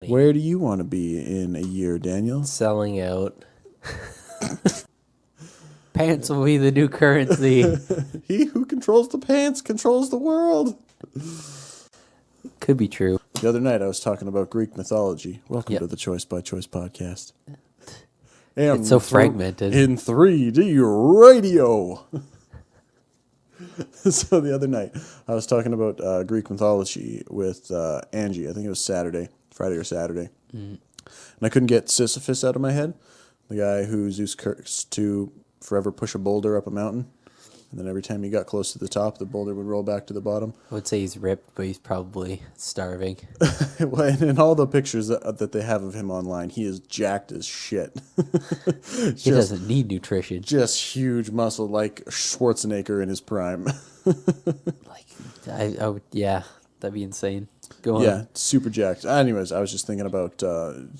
Exactly. Where do you want to be in a year, Daniel? Selling out. Pants will be the new currency. He who controls the pants controls the world. Could be true. The other night I was talking about Greek mythology. Welcome Yep. to the Choice by Choice podcast. It's so fragmented. In 3D radio. So the other night I was talking about Greek mythology with Angie. I think it was Friday or Saturday. And I couldn't get Sisyphus out of my head. The guy who Zeus cursed to forever push a boulder up a mountain. And then every time he got close to the top, the boulder would roll back to the bottom. I would say he's ripped, but he's probably starving. Well, and in all the pictures that they have of him online, he is jacked as shit. He doesn't need nutrition. Just huge muscle, like Schwarzenegger in his prime. I would, yeah, that'd be insane. Go on. Yeah, super jacked. Anyways, I was just thinking about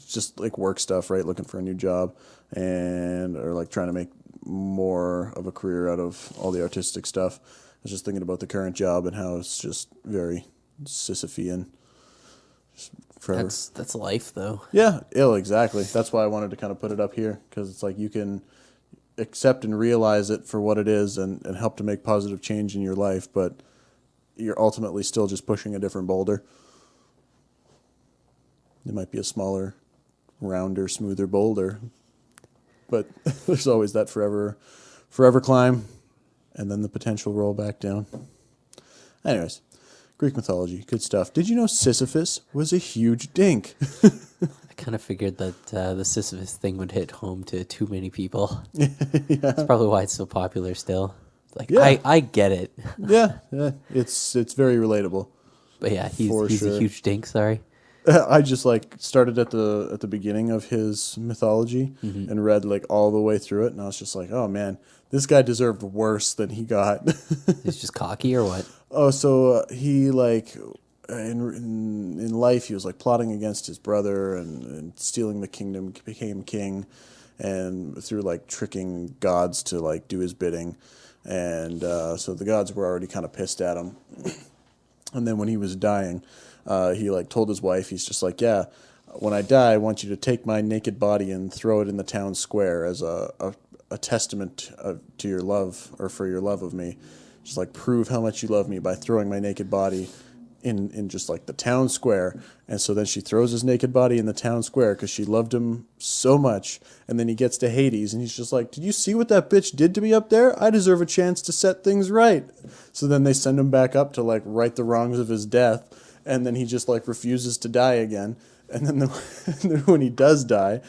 just like work stuff, right? Looking for a new job or like trying to make more of a career out of all the artistic stuff. I was just thinking about the current job and how it's just very Sisyphean. Just forever. That's life, though. Yeah, exactly. That's why I wanted to kind of put it up here, because it's like you can accept and realize it for what it is and help to make positive change in your life, but you're ultimately still just pushing a different boulder. It might be a smaller, rounder, smoother boulder, but there's always that forever climb and then the potential roll back down. Anyways, Greek mythology, good stuff. Did you know Sisyphus was a huge dink? I kind of figured that the Sisyphus thing would hit home to too many people. Yeah. That's probably why it's so popular still. Like, yeah. I get it. Yeah, it's very relatable. But yeah, he's a huge dink, sorry. I just like started at the beginning of his mythology and read like all the way through it, and I was just like, oh man, this guy deserved worse than he got. He's just cocky or what? Oh, so he like in life he was like plotting against his brother and stealing the kingdom, became king, and through like tricking gods to like do his bidding, and so the gods were already kind of pissed at him. And then when he was dying, he like told his wife, he's just like, yeah, when I die, I want you to take my naked body and throw it in the town square as a testament to your love, or for your love of me. Just like prove how much you love me by throwing my naked body in just like the town square. And so then she throws his naked body in the town square because she loved him so much. And then he gets to Hades and he's just like, did you see what that bitch did to me up there? I deserve a chance to set things right. So then they send him back up to like right the wrongs of his death. And then he just like refuses to die again. And then when he does die,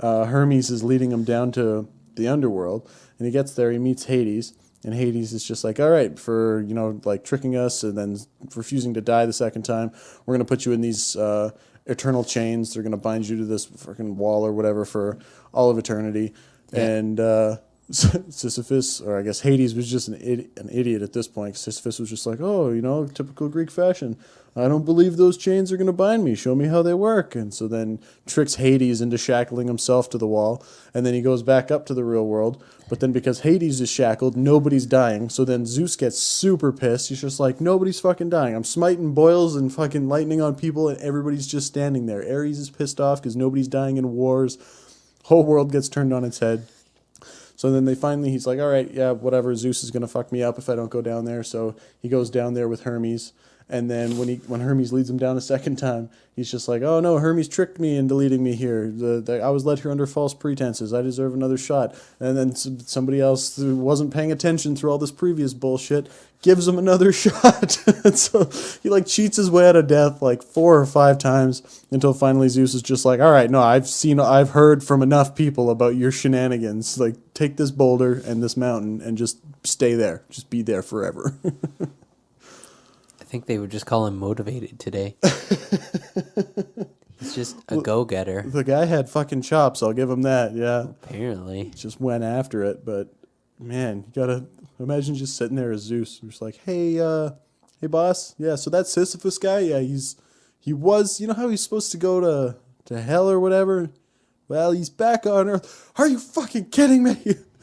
Hermes is leading him down to the underworld. And he gets there, he meets Hades. And Hades is just like, all right, for, like tricking us and then refusing to die the second time, we're going to put you in these eternal chains. They're going to bind you to this freaking wall or whatever for all of eternity. Yeah. And Sisyphus, or I guess Hades, was just an idiot at this point. Sisyphus was just like, oh, typical Greek fashion. I don't believe those chains are going to bind me. Show me how they work. And so then tricks Hades into shackling himself to the wall. And then he goes back up to the real world. But then because Hades is shackled, nobody's dying. So then Zeus gets super pissed. He's just like, nobody's fucking dying. I'm smiting boils and fucking lightning on people, and everybody's just standing there. Ares is pissed off because nobody's dying in wars. Whole world gets turned on its head. So then he's like, all right, yeah, whatever. Zeus is going to fuck me up if I don't go down there. So he goes down there with Hermes. And then when Hermes leads him down a second time, he's just like, oh no, Hermes tricked me into leading me here. I was led here under false pretenses. I deserve another shot. And then somebody else who wasn't paying attention through all this previous bullshit gives him another shot. And so he like cheats his way out of death like 4 or 5 times until finally Zeus is just like, all right, no, I've heard from enough people about your shenanigans. Like, take this boulder and this mountain and just stay there. Just be there forever. I think they would just call him motivated today. He's just a go-getter. The guy had fucking chops, I'll give him that, yeah. Apparently. Just went after it, but man, you gotta imagine just sitting there as Zeus. Just like, hey boss, yeah, so that Sisyphus guy, yeah, he was, you know how he's supposed to go to hell or whatever? Well, he's back on Earth. Are you fucking kidding me?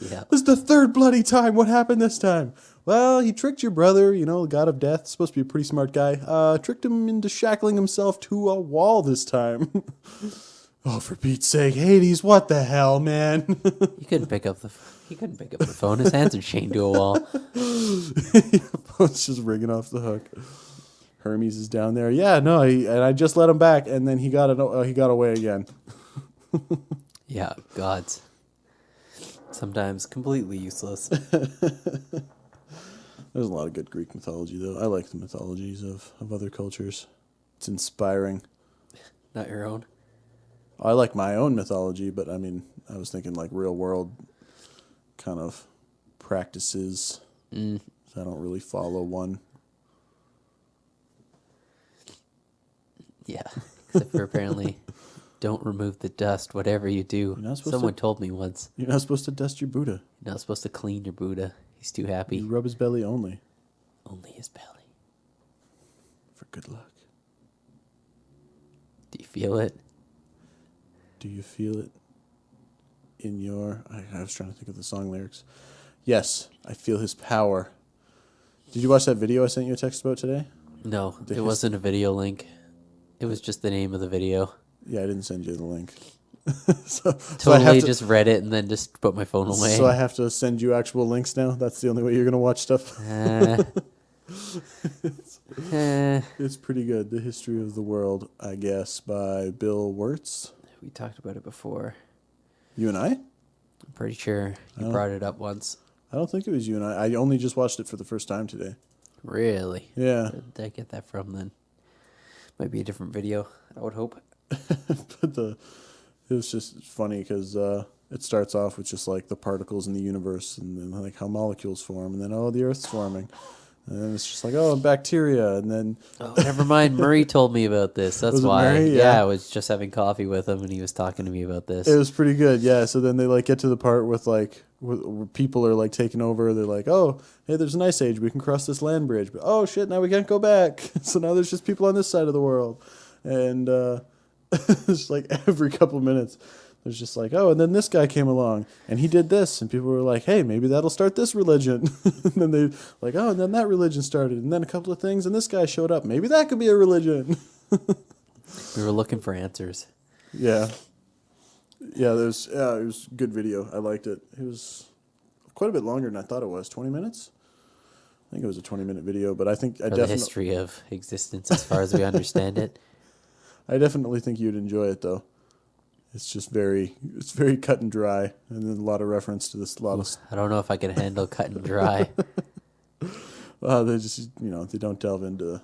This is the third bloody time. What happened this time? Well, he tricked your brother, the god of death. Supposed to be a pretty smart guy. Tricked him into shackling himself to a wall this time. Oh, for Pete's sake, Hades! What the hell, man? He couldn't pick up the phone. His hands are chained to a wall. Phone's just ringing off the hook. Hermes is down there. Yeah, no, and I just let him back, and then he got away again. Yeah, gods. Sometimes completely useless. There's a lot of good Greek mythology, though. I like the mythologies of other cultures. It's inspiring. Not your own? I like my own mythology, but I mean, I was thinking like real world kind of practices. So I don't really follow one. Yeah, except for apparently don't remove the dust, whatever you do. Someone told me once. You're not supposed to dust your Buddha. You're not supposed to clean your Buddha. He's too happy. You rub his belly only. Only his belly. For good luck. Do you feel it? Do you feel it in your... I was trying to think of the song lyrics. Yes, I feel his power. Did you watch that video I sent you a text about today? No, it wasn't a video link. It was just the name of the video. Yeah, I didn't send you the link. Totally just read it and then just put my phone away. So I have to send you actual links now? That's the only way you're going to watch stuff? It's pretty good. The History of the World, I guess, by Bill Wirtz. We talked about it before. You and I? I'm pretty sure you brought it up once. I don't think it was you and I. I only just watched it for the first time today. Really? Yeah. Where did I get that from then? Might be a different video, I would hope. But it was just funny because it starts off with just like the particles in the universe and then like how molecules form and then, the Earth's forming. And then it's just like, bacteria. And then... Oh, never mind. Murray told me about this. That's why. Murray? Yeah, I was just having coffee with him and he was talking to me about this. It was pretty good, yeah. So then they like get to the part with like where people are like taking over. They're like, oh, hey, there's an ice age. We can cross this land bridge. But oh shit, now we can't go back. So now there's just people on this side of the world. And it's like every couple of minutes, there's just like, and then this guy came along and he did this. And people were like, hey, maybe that'll start this religion. And then they like, and then that religion started. And then a couple of things. And this guy showed up. Maybe that could be a religion. We were looking for answers. Yeah. Yeah, it was a good video. I liked it. It was quite a bit longer than I thought it was. 20 minutes? I think it was a 20-minute video, but I think For the history of existence as far as we understand it. I definitely think you'd enjoy it, though. It's just very cut and dry, and then a lot of reference to this. I don't know if I can handle cut and dry. They just, they don't delve into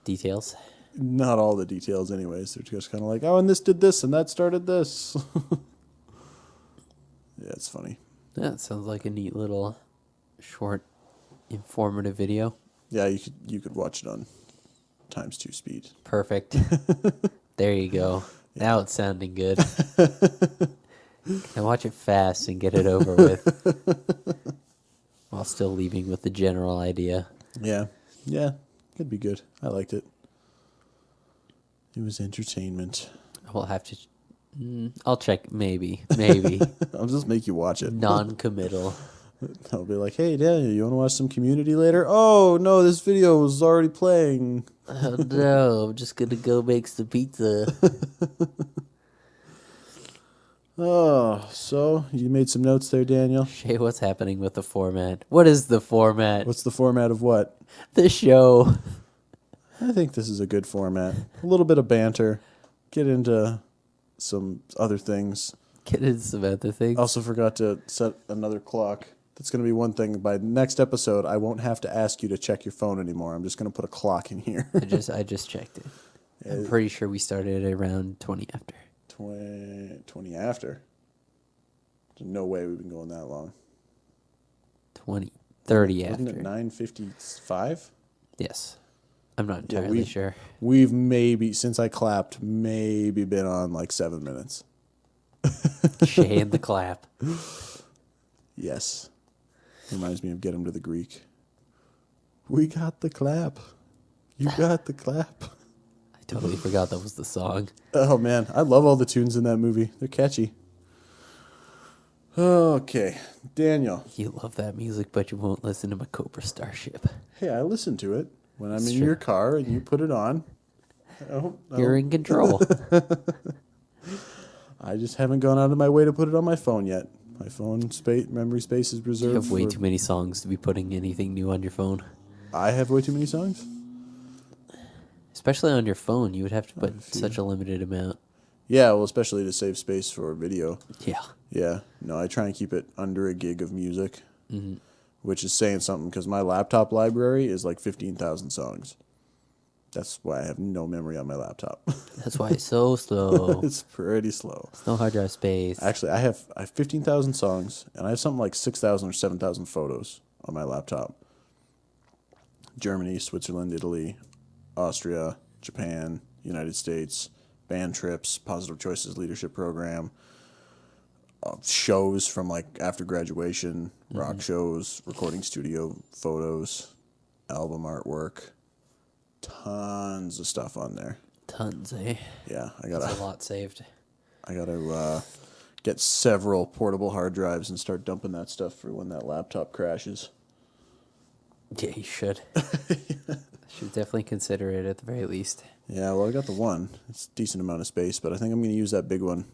details. Not all the details, anyways. They're just kind of like, and this did this, and that started this. Yeah, it's funny. Yeah, it sounds like a neat little, short, informative video. Yeah, you could watch it on ×2 speed. Perfect. There you go. Now it's sounding good. Can watch it fast and get it over with while still leaving with the general idea. Yeah. Could be good. I liked it. It was entertainment. We'll have to... I'll check. Maybe. I'll just make you watch it. Non-committal. I'll be like, hey, Daniel, you want to watch some Community later? Oh, no, this video was already playing. Oh, no, I'm just going to go make some pizza. So you made some notes there, Daniel? Shay, what's happening with the format? What is the format? What's the format of what? The show. I think this is a good format. A little bit of banter. Get into some other things. Get into some other things. Also forgot to set another clock. That's going to be one thing. By next episode, I won't have to ask you to check your phone anymore. I'm just going to put a clock in here. I just checked it. I'm pretty sure we started around 20 after. 20 after? There's no way we've been going that long. 30 Wasn't after. it 9:55? Yes. I'm not entirely sure. We've maybe, since I clapped, maybe been on like 7 minutes. Shay and the clap. Yes. Reminds me of Get Him to the Greek. We got the clap. You got the clap. I totally forgot that was the song. Oh, man. I love all the tunes in that movie. They're catchy. Okay, Daniel. You love that music, but you won't listen to my Cobra Starship. Hey, I listen to it when I'm That's in true. your car and you put it on. You're in control. I just haven't gone out of my way to put it on my phone yet. My phone memory space is You reserved. have way too many songs to be putting anything new on your phone. I have way too many songs. Especially on your phone, you would have to put such a limited amount. Yeah, well, especially to save space for video. Yeah. Yeah, no, I try and keep it under a gig of music, which is saying something because my laptop library is like 15,000 songs. That's why I have no memory on my laptop. That's why it's so slow. It's pretty slow. No hard drive space. Actually, I have 15,000 songs, and I have something like 6,000 or 7,000 photos on my laptop. Germany, Switzerland, Italy, Austria, Japan, United States, band trips, Positive Choices Leadership Program, shows from like after graduation, rock shows, recording studio photos, album artwork, tons of stuff on there. Tons, eh? Yeah, That's a lot saved. I gotta get several portable hard drives and start dumping that stuff for when that laptop crashes. Yeah, you should. Should definitely consider it at the very least. Yeah, well, I got the one. It's a decent amount of space, but I think I'm going to use that big one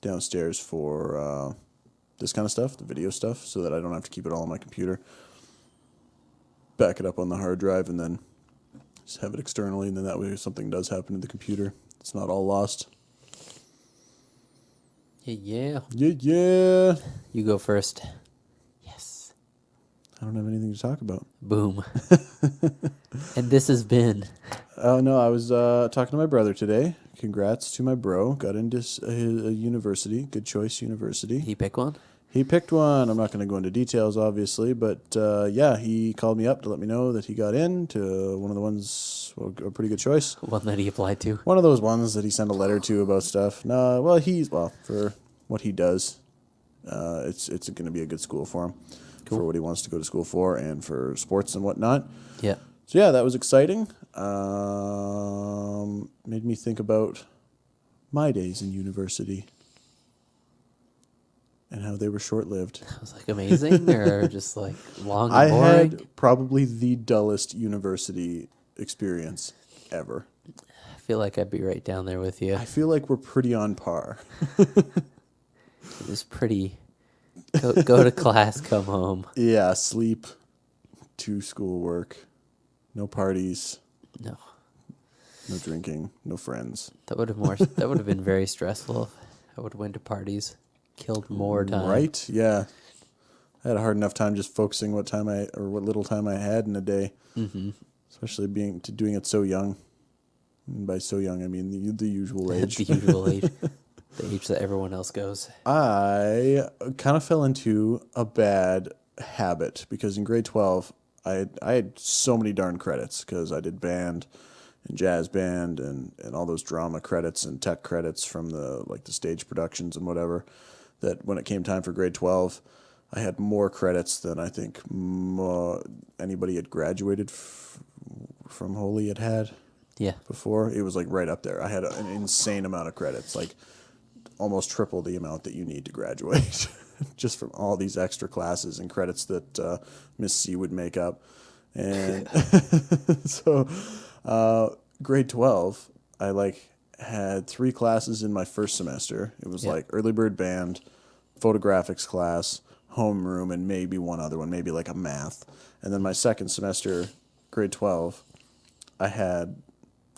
downstairs for this kind of stuff, the video stuff, so that I don't have to keep it all on my computer. Back it up on the hard drive and then just have it externally, and then that way if something does happen to the computer, it's not all lost. Yeah. Yeah. You go first. Yes. I don't have anything to talk about. Boom. And this has been... Oh, no, I was talking to my brother today. Congrats to my bro. Got into a university, Good Choice University. He pick one? He picked one. I'm not going to go into details, obviously, but yeah, he called me up to let me know that he got into one of the ones, well, a pretty good choice. One that he applied to? One of those ones that he sent a letter to about stuff. No, well, for what he does, it's going to be a good school for him. Cool. For what he wants to go to school for and for sports and whatnot. Yeah. So yeah, that was exciting. Made me think about my days in university and how they were short-lived. It was like amazing or just like long and I boring? had probably the dullest university experience ever. I feel like I'd be right down there with you. I feel like we're pretty on par. It was pretty... Go to class, come home. Yeah, sleep, to schoolwork, no parties, No. no drinking, no friends. That would have been very stressful. I would have went to parties, killed more time. Right? Yeah. I had a hard enough time just focusing what little time I had in a day. Mm-hmm. Especially doing it so young. And by so young, I mean the usual age. The usual age. The age that everyone else goes. I kind of fell into a bad habit because in grade 12, I had so many darn credits because I did band and jazz band and all those drama credits and tech credits from the stage productions and whatever, that when it came time for grade 12, I had more credits than I think anybody had graduated from Holy had Yeah. before. It was like right up there. I had an insane amount of credits, like almost triple the amount that you need to graduate just from all these extra classes and credits that Miss C would make up. And so grade 12, I had 3 classes in my first semester. It was like early bird band, photographics class, homeroom, and maybe one other one, maybe like a math. And then my second semester, grade 12, I had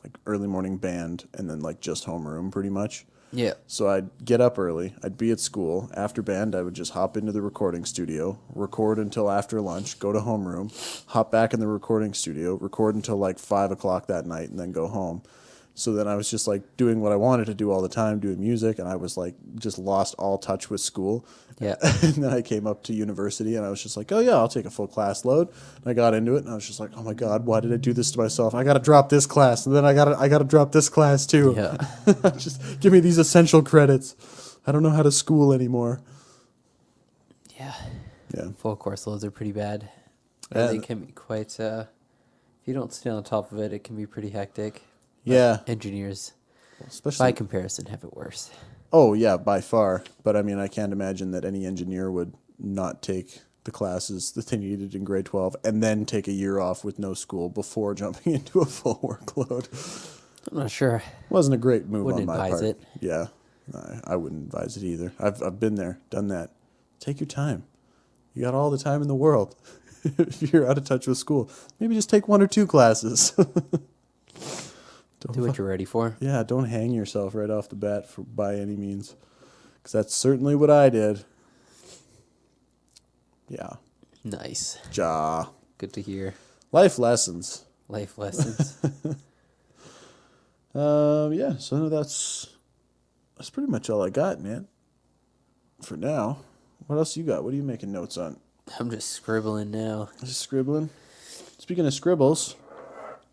like early morning band and then like just homeroom pretty much. Yeah. So I'd get up early. I'd be at school. After band, I would just hop into the recording studio, record until after lunch, go to homeroom, hop back in the recording studio, record until like 5 o'clock that night, and then go home. So then I was just like doing what I wanted to do all the time, doing music, and I was like just lost all touch with school. Yeah. And then I came up to university and I was just like, oh yeah, I'll take a full class load. And I got into it and I was just like, oh my God, why did I do this to myself? I got to drop this class and then I got to drop this class too. Yeah. Just give me these essential credits. I don't know how to school anymore. Yeah. Yeah. Full course loads are pretty bad. Yeah. They can be quite, if you don't stay on top of it, it can be pretty hectic. But Yeah. engineers, Especially by comparison, have it worse. Oh, yeah, by far. But I mean, I can't imagine that any engineer would not take the classes that they needed in grade 12 and then take a year off with no school before jumping into a full workload. I'm not sure. Wasn't a great move Wouldn't on my advise part. it. Yeah, I wouldn't advise it either. I've been there, done that. Take your time. You got all the time in the world. If you're out of touch with school, maybe just take 1 or 2 classes. Do what you're ready for. Yeah, don't hang yourself right off the bat by any means, because that's certainly what I did. Yeah. Nice. Ja. Good to hear. Life lessons. Life lessons. Yeah, so that's pretty much all I got, man. For now. What else you got? What are you making notes on? I'm just scribbling now. Just scribbling. Speaking of scribbles,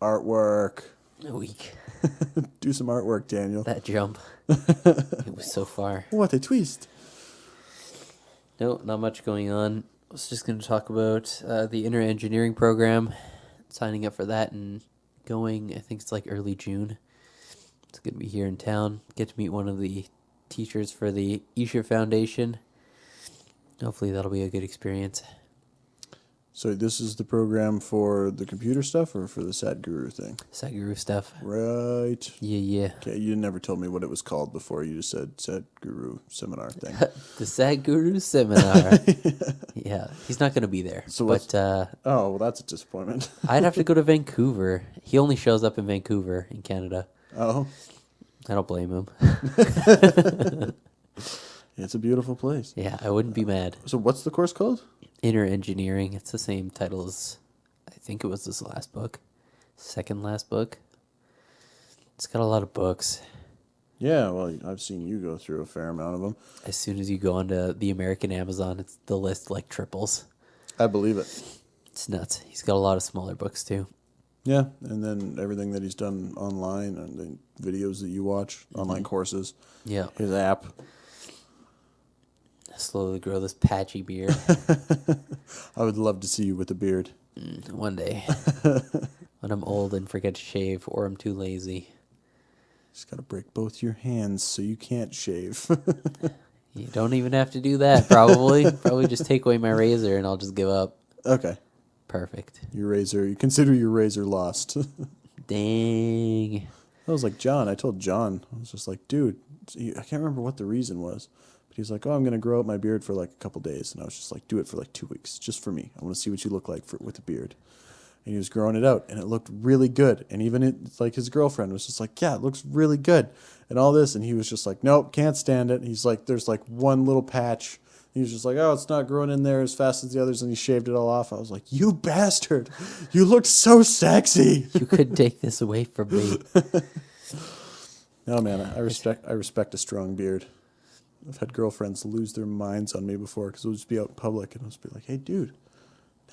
artwork. A week. Do some artwork, Daniel. That jump. It was so far. What a twist. No, not much going on. I was just going to talk about the inner engineering program. Signing up for that and going, I think it's like early June. It's going to be here in town. Get to meet one of the teachers for the Isha Foundation. Hopefully that'll be a good experience. So this is the program for the computer stuff or for the Sadhguru thing? Sadhguru stuff. Right. Yeah. Okay, you never told me what it was called before. You just said Sadhguru seminar thing. The Sadhguru seminar. Yeah, he's not going to be there. So but oh, well, that's a disappointment. I'd have to go to Vancouver. He only shows up in Vancouver in Canada. Oh. I don't blame him. It's a beautiful place. Yeah, I wouldn't be mad. So what's the course called? Inner Engineering. It's the same title as, I think it was this last book. Second last book. It's got a lot of books. Yeah, well, I've seen you go through a fair amount of them. As soon as you go onto the American Amazon, the list like triples. I believe it. It's nuts. He's got a lot of smaller books too. Yeah, and then everything that he's done online and the videos that you watch, online courses, Yeah. his app. Slowly grow this patchy beard. I would love to see you with a beard. One day. When I'm old and forget to shave or I'm too lazy. Just got to break both your hands so you can't shave. You don't even have to do that, probably. Probably just take away my razor and I'll just give up. Okay. Perfect. Your razor, you consider your razor lost. Dang. I was like, John, I told John, I was just like, dude, I can't remember what the reason was. But he was like, oh, I'm going to grow out my beard for like a couple days. And I was just like, do it for like 2 weeks, just for me. I want to see what you look like with a beard. And he was growing it out, and it looked really good. And even like his girlfriend was just like, yeah, it looks really good. And all this, and he was just like, nope, can't stand it. He's like, there's like one little patch. He was just like, oh, it's not growing in there as fast as the others, and he shaved it all off. I was like, you bastard. You look so sexy. You couldn't take this away from me. No, man, I respect a strong beard. I've had girlfriends lose their minds on me before because we'll just be out in public and I'll just be like, hey, dude,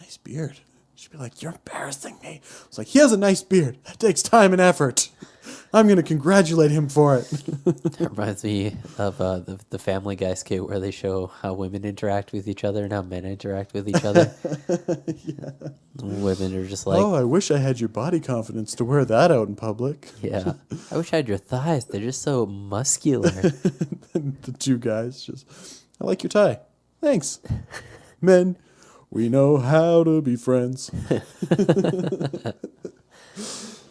nice beard. She'd be like, you're embarrassing me. I was like, he has a nice beard. That takes time and effort. I'm going to congratulate him for it. That reminds me of the Family Guy skit where they show how women interact with each other and how men interact with each other. Yeah. Women are just like, oh, I wish I had your body confidence to wear that out in public. yeah, I wish I had your thighs. They're just so muscular. The two guys just, I like your tie. Thanks. Men, we know how to be friends.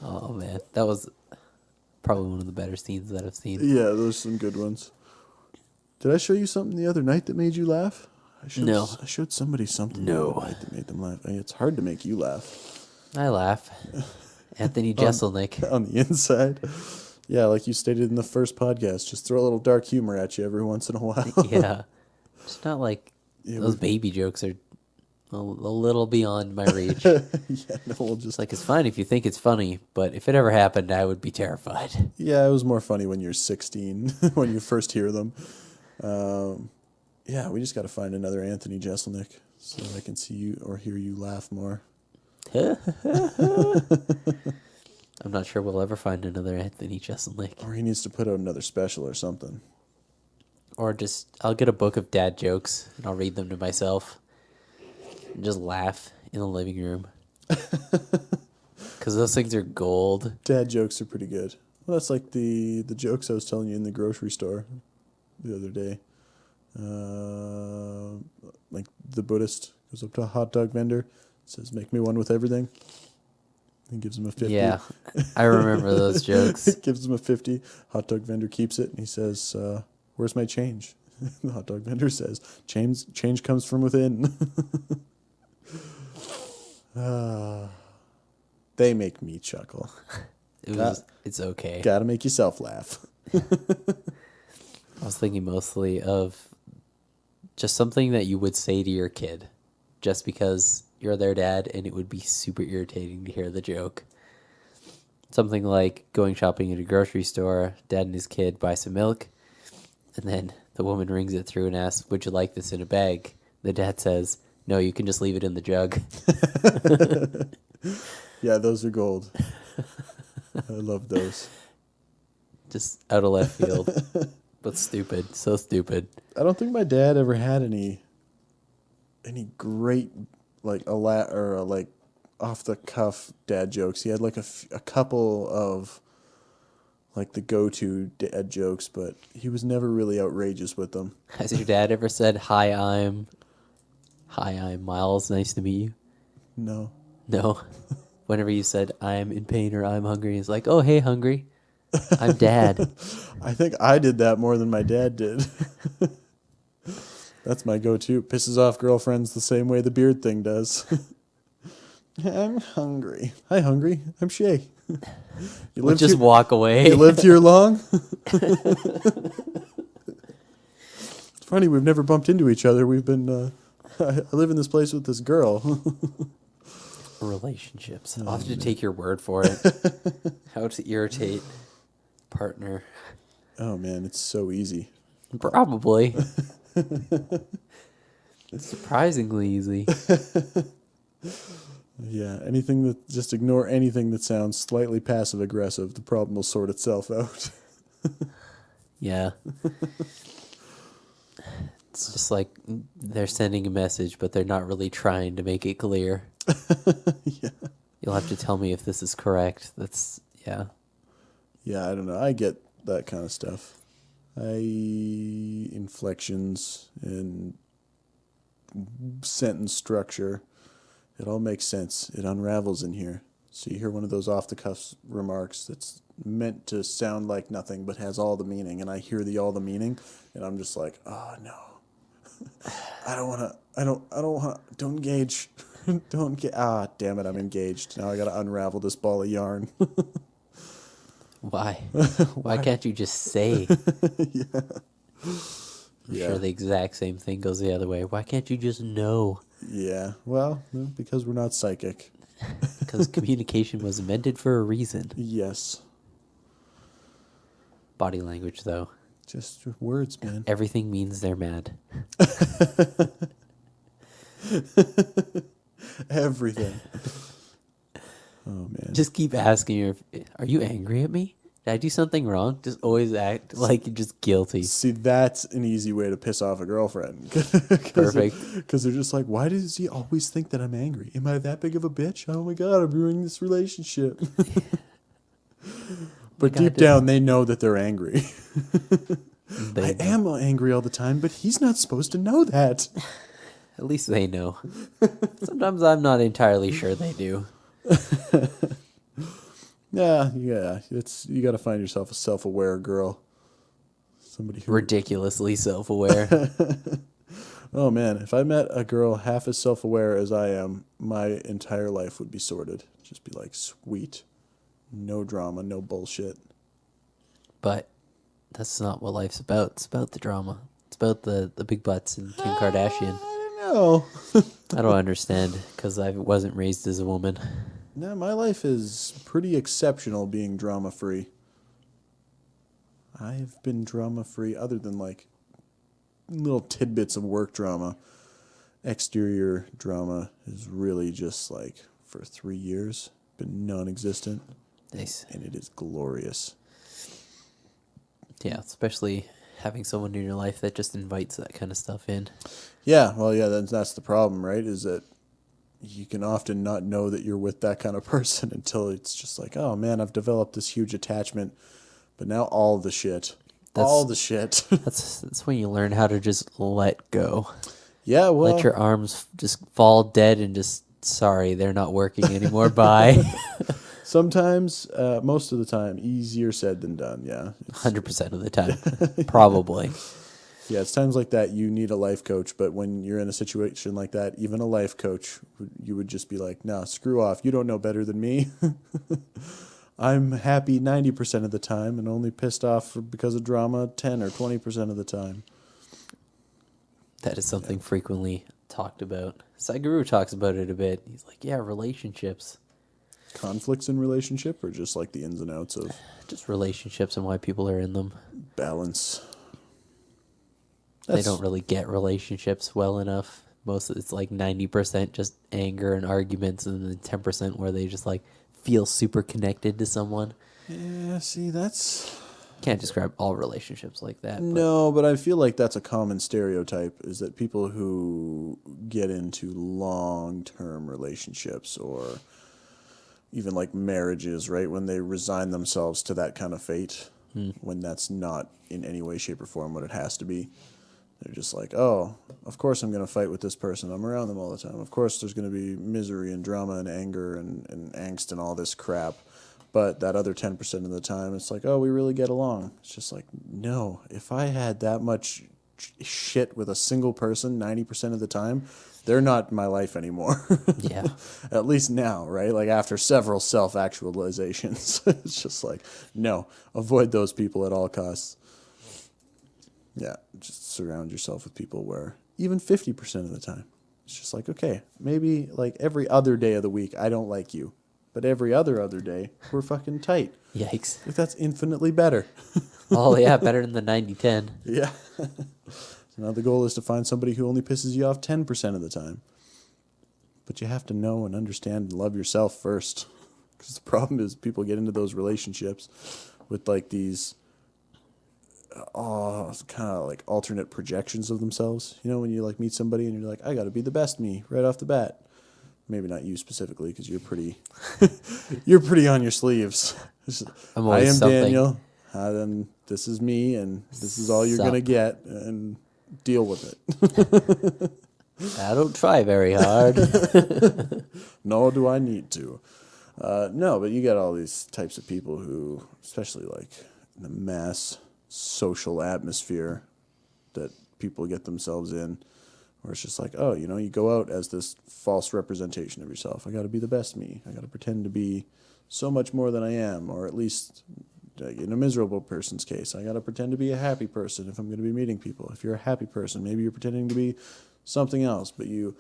Oh, man. That was probably one of the better scenes that I've seen. Yeah, those are some good ones. Did I show you something the other night that made you laugh? No. I showed somebody something No. the other night that made them laugh. I mean, it's hard to make you laugh. I laugh. Anthony Jeselnik. On the inside. Yeah, like you stated in the first podcast, just throw a little dark humor at you every once in a while. Yeah. It's not like Yeah, those baby jokes are a little beyond my reach. Yeah, no, we'll just It's like, it's fine if you think it's funny, but if it ever happened, I would be terrified. Yeah, it was more funny when you're 16, when you first hear them. Yeah, we just got to find another Anthony Jeselnik so I can see you or hear you laugh more. I'm not sure we'll ever find another Anthony Jeselnik. Or he needs to put out another special or something. Or just, I'll get a book of dad jokes and I'll read them to myself and just laugh in the living room. Because those things are gold. Dad jokes are pretty good. Well, that's like the jokes I was telling you in the grocery store. the other day. Like the Buddhist goes up to a hot dog vendor, says, "Make me one with everything." And gives him a 50. Yeah, I remember those jokes. Gives him a 50. Hot dog vendor keeps it, and he says, "Where's my change?" The hot dog vendor says, "Change comes from within." They make me chuckle. It's okay. Gotta make yourself laugh. I was thinking mostly of just something that you would say to your kid, just because you're their dad, and it would be super irritating to hear the joke. Something like going shopping at a grocery store, dad and his kid buy some milk, and then the woman rings it through and asks, "Would you like this in a bag?" The dad says, "No, you can just leave it in the jug." Yeah, those are gold. I love those. Just out of left field. But stupid. So stupid. I don't think my dad ever had any great like like off the cuff dad jokes. He had like a couple of like the go-to dad jokes, but he was never really outrageous with them. Has your dad ever said, Hi, I'm Miles. Nice to meet you"? No. No. Whenever you said, "I'm in pain" or "I'm hungry," he's like, "Oh, hey, hungry. I'm dad." I think I did that more than my dad did. That's my go-to. Pisses off girlfriends the same way the beard thing does. "I'm hungry. Hi, hungry. I'm Shay. You We'll just walk away. You lived here long?" It's funny, we've never bumped into each other. We've been, I live in this place with this girl. Relationships. I'll have to take your word for it. How to irritate partner. Oh man, it's so easy. Probably. Surprisingly easy. Yeah, just ignore anything that sounds slightly passive aggressive. The problem will sort itself out. Yeah. It's just like they're sending a message, but they're not really trying to make it clear. Yeah. You'll have to tell me if this is correct. Yeah. Yeah, I don't know. I get that kind of stuff. Inflections and sentence structure. It all makes sense. It unravels in here. So you hear one of those off-the-cuff remarks that's meant to sound like nothing but has all the meaning, and I hear all the meaning, and I'm just like, oh no. I don't want to, don't engage. Damn it, I'm engaged. Now I got to unravel this ball of yarn. Why? Why can't you just say? Yeah. I'm sure the exact same thing goes the other way. Why can't you just know? Yeah. Well, because we're not psychic. Because communication was invented for a reason. Yes. Body language, though. Just words, man. Everything means they're mad. Everything. Oh, man. Just keep asking her, "Are you angry at me? Did I do something wrong?" Just always act like you're just guilty. See, that's an easy way to piss off a girlfriend. Perfect. Because they're just like, why does he always think that I'm angry? Am I that big of a bitch? Oh my God, I'm ruining this relationship. But deep down, they know that they're angry. I am angry all the time, but he's not supposed to know that. At least they know. Sometimes I'm not entirely sure they do. Yeah. You got to find yourself a self-aware girl. Somebody who Ridiculously self-aware. Oh man, if I met a girl half as self-aware as I am, my entire life would be sorted. Just be like, sweet. No drama, no bullshit. But that's not what life's about. It's about the drama. It's about the big butts and Kim Kardashian. I don't know. I don't understand because I wasn't raised as a woman. No, my life is pretty exceptional being drama-free. I've been drama-free other than like little tidbits of work drama. Exterior drama is really just like for 3 years been non-existent. Nice. And it is glorious. Yeah, especially having someone in your life that just invites that kind of stuff in. Yeah, well, yeah, that's the problem, right? Is that you can often not know that you're with that kind of person until it's just like, oh man, I've developed this huge attachment, but now all the shit all the shit. That's when you learn how to just let go. Yeah, well, Let your arms just fall dead and just, sorry, they're not working anymore. Bye. sometimes, most of the time, easier said than done. Yeah, 100% of the time. Probably. yeah, it's times like that you need a life coach. But when you're in a situation like that, even a life coach, you would just be like, "Nah, screw off. You don't know better than me." I'm happy 90% of the time and only pissed off because of drama 10 or 20% of the time. That is something frequently talked about. Sadhguru talks about it a bit. He's like, yeah, relationships. Conflicts in relationship or just like the ins and outs of Just relationships and why people are in them. balance? They don't really get relationships well enough. Most of it's like 90% just anger and arguments, and then 10% where they just like feel super connected to someone. Yeah, see, that's... Can't describe all relationships like that. But No, but I feel like that's a common stereotype, is that people who get into long-term relationships or even like marriages, right, when they resign themselves to that kind of fate, when that's not in any way, shape, or form what it has to be. They're just like, oh, of course I'm going to fight with this person. I'm around them all the time. Of course there's going to be misery and drama and anger and angst and all this crap. But that other 10% of the time, it's like, oh, we really get along. It's just like, no, if I had that much shit with a single person 90% of the time, they're not in my life anymore. yeah. At least now, right? Like after several self-actualizations. It's just like, no, avoid those people at all costs. Yeah, just surround yourself with people where even 50% of the time, it's just like, okay, maybe like every other day of the week, I don't like you. But every other day, we're fucking tight. Yikes. Like, that's infinitely better. Oh, yeah, better than the 90-10. Yeah. So now the goal is to find somebody who only pisses you off 10% of the time. But you have to know and understand and love yourself first. Because the problem is people get into those relationships with like these kind of like alternate projections of themselves. You know, when you like meet somebody and you're like, I got to be the best me right off the bat. Maybe not you specifically, because you're pretty, you're pretty on your sleeves. I'm I always am something. Daniel. Then this is me, and this is all you're gonna get, and deal with it. I don't try very hard. Nor do I need to. No, but you got all these types of people who, especially like in the mass social atmosphere that people get themselves in, where it's just like, oh, you know, you go out as this false representation of yourself. I got to be the best me. I got to pretend to be so much more than I am, or at least in a miserable person's case, I got to pretend to be a happy person if I'm going to be meeting people. If you're a happy person, maybe you're pretending to be something else, but you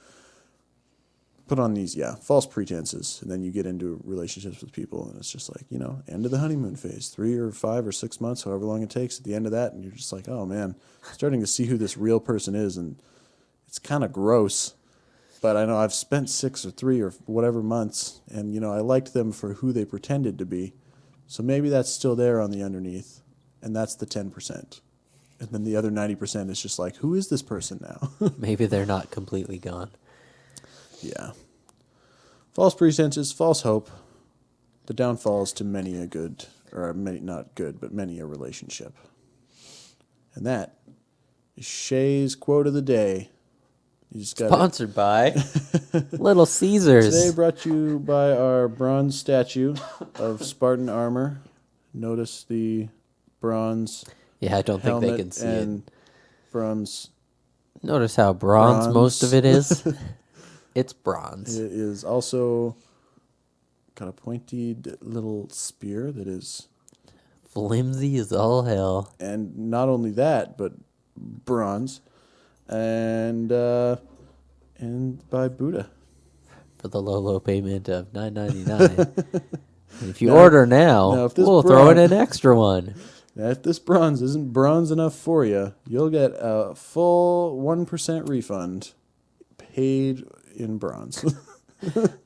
put on these, false pretenses, and then you get into relationships with people, and it's just like, you know, end of the honeymoon phase, 3 or 5 or 6 months, however long it takes, at the end of that, and you're just like, oh man, starting to see who this real person is, and it's kind of gross, but I know I've spent 6 or 3 or whatever months, and, you know, I liked them for who they pretended to be. So maybe that's still there on the underneath, and that's the 10%. And then the other 90% is just like, who is this person now? Maybe they're not completely gone. Yeah. False pretenses, false hope. The downfalls to many a good, or many, not good, but many a relationship. And that is Shay's quote of the day. You just got Sponsored by Little Caesars. Today brought to you by our bronze statue of Spartan armor. Notice the bronze Yeah, I don't think helmet they can see and it. bronze. Notice how bronze most of it is. It's It bronze. is also got a pointed little spear that is, Flimsy as all hell. and not only that, but bronze, and by Buddha. For the low payment of $9.99. If you Now- order now, now if this we'll throw in bronze- an extra one. Now, if this bronze isn't bronze enough for you, you'll get a full 1% refund, paid in bronze.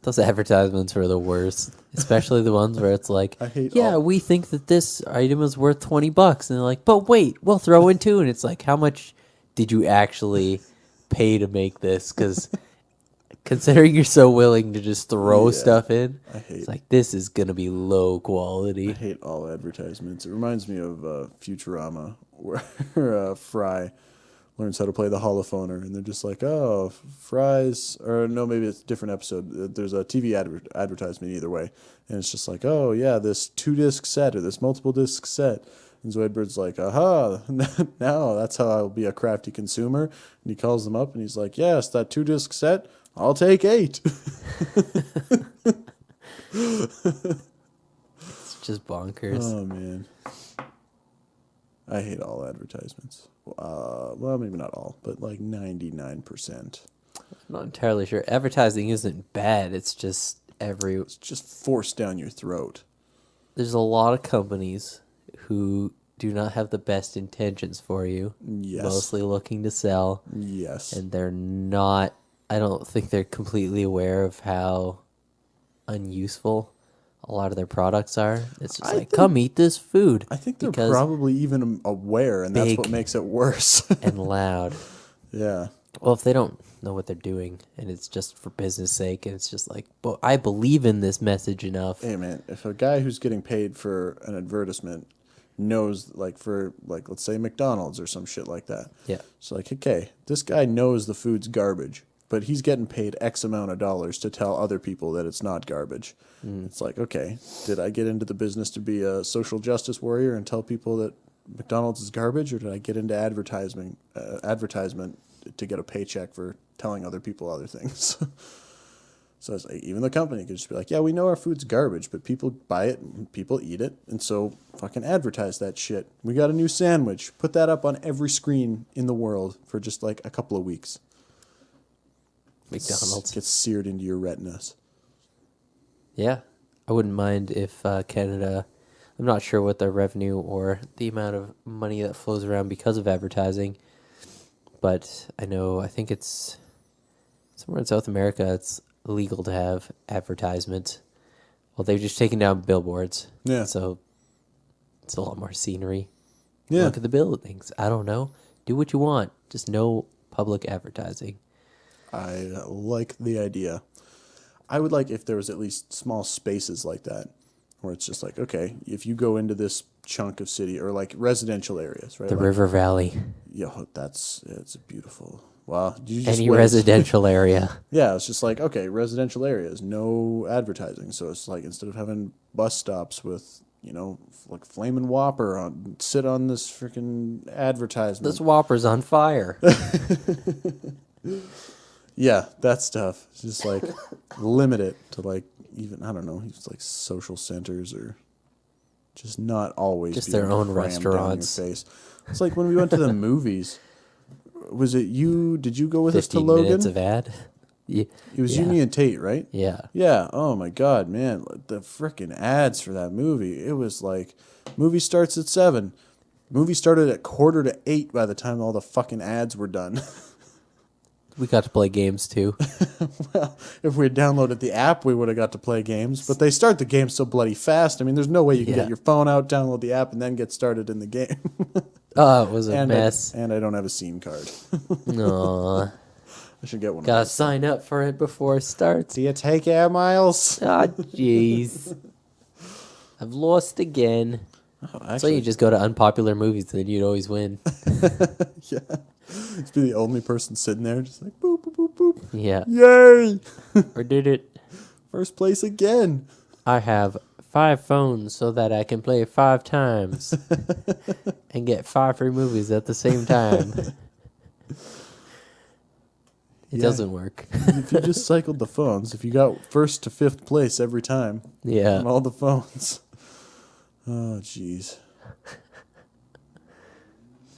Those advertisements are the worst, especially the ones where it's like, I hate yeah, all- we think that this item is worth $20, and they're like, but wait, we'll throw in 2, and it's like, how much did you actually pay to make this? Because considering you're so willing to just throw Yeah, stuff in, I hate it's like this is gonna be low I quality. hate all advertisements. It reminds me of Futurama, where Fry learns how to play the holophoner, and they're just like, oh, Fry's, or no, maybe it's a different episode. There's a TV advertisement either way, and it's just like, oh yeah, this 2-disc set or this multiple disc set. And Zoidbird's like, aha, now that's how I'll be a crafty consumer. And he calls them up and he's like, yes, that 2-disc set, I'll take 8. It's just bonkers. Oh, man. I hate all advertisements. Well, maybe not all, but like 99%. I'm not entirely sure. Advertising isn't bad. It's just It's just forced down your throat. there's a lot of companies who do not have the best intentions for you. Yes. Mostly looking to sell. Yes. And they're not, I don't think they're completely aware of how unuseful a lot of their products are. It's just come eat this food. I think they're because probably even aware, and that's what big makes it worse. and loud. Yeah. Well, if they don't know what they're doing and it's just for business sake and it's just like, well, I believe in this message enough. Hey, man, if a guy who's getting paid for an advertisement knows, like, for, like, let's say McDonald's or some shit like that. Yeah. It's like, okay, this guy knows the food's garbage, but he's getting paid X amount of dollars to tell other people that it's not garbage. It's like, okay, did I get into the business to be a social justice warrior and tell people that McDonald's is garbage, or did I get into advertisement to get a paycheck for telling other people other things? So it's like, even the company could just be like, yeah, we know our food's garbage, but people buy it and people eat it, and so fucking advertise that shit. We got a new sandwich. Put that up on every screen in the world for just like a couple of weeks. McDonald's. Gets seared into your retinas. Yeah. I wouldn't mind if Canada, I'm not sure what their revenue or the amount of money that flows around because of advertising, but I think it's somewhere in South America, it's illegal to have advertisement. Well, they've just taken down billboards. Yeah. So it's a lot more scenery. Yeah. Look at the buildings. I don't know. Do what you want. Just no public advertising. I like the idea. I would like if there was at least small spaces like that, where it's just like, okay, if you go into this chunk of city or like residential areas, right? The like, River Valley. Yeah, it's a beautiful. Wow, did you just Any wait? residential area. Yeah, it's just like, okay, residential areas, no advertising. So it's like, instead of having bus stops with, like Flamin' Whopper sit on this freaking advertisement. This Whopper's on fire. Yeah, that stuff. It's just like limit it to like, even, I don't know, it's like social centers, or just not always Just being their own crammed down your restaurants. face. It's like when we went to the movies. Was it you? Did you go with us to 15 Logan? minutes of ad. Yeah. It was you, me, and Tate, right? Yeah. Yeah. Oh my God, man, the freaking ads for that movie. It was like, movie starts at 7. Movie started at 7:45 by the time all the fucking ads were done. We got to play games too. Well, if we had downloaded the app, we would have got to play games. But they start the game so bloody fast. I mean, there's no way you can Yeah. get your phone out, download the app, and then get started in the game. Oh, it was a and mess. I don't have a SIM card. Aw. I should get one. Gotta Of those. sign up for it before it starts. Do you take air miles? Ah, jeez. I've lost again. Oh, So actually, you just go to unpopular movies, then you'd always win. yeah. Just be the only person sitting there, just like boop boop boop boop. Yeah. Yay! Or did it? First place again. I have 5 phones so that I can play 5 times and get 5 free movies at the same time. It Yeah. doesn't work. If you just cycled the phones, if you got first to 5th place every time Yeah. on all the phones. Oh, jeez.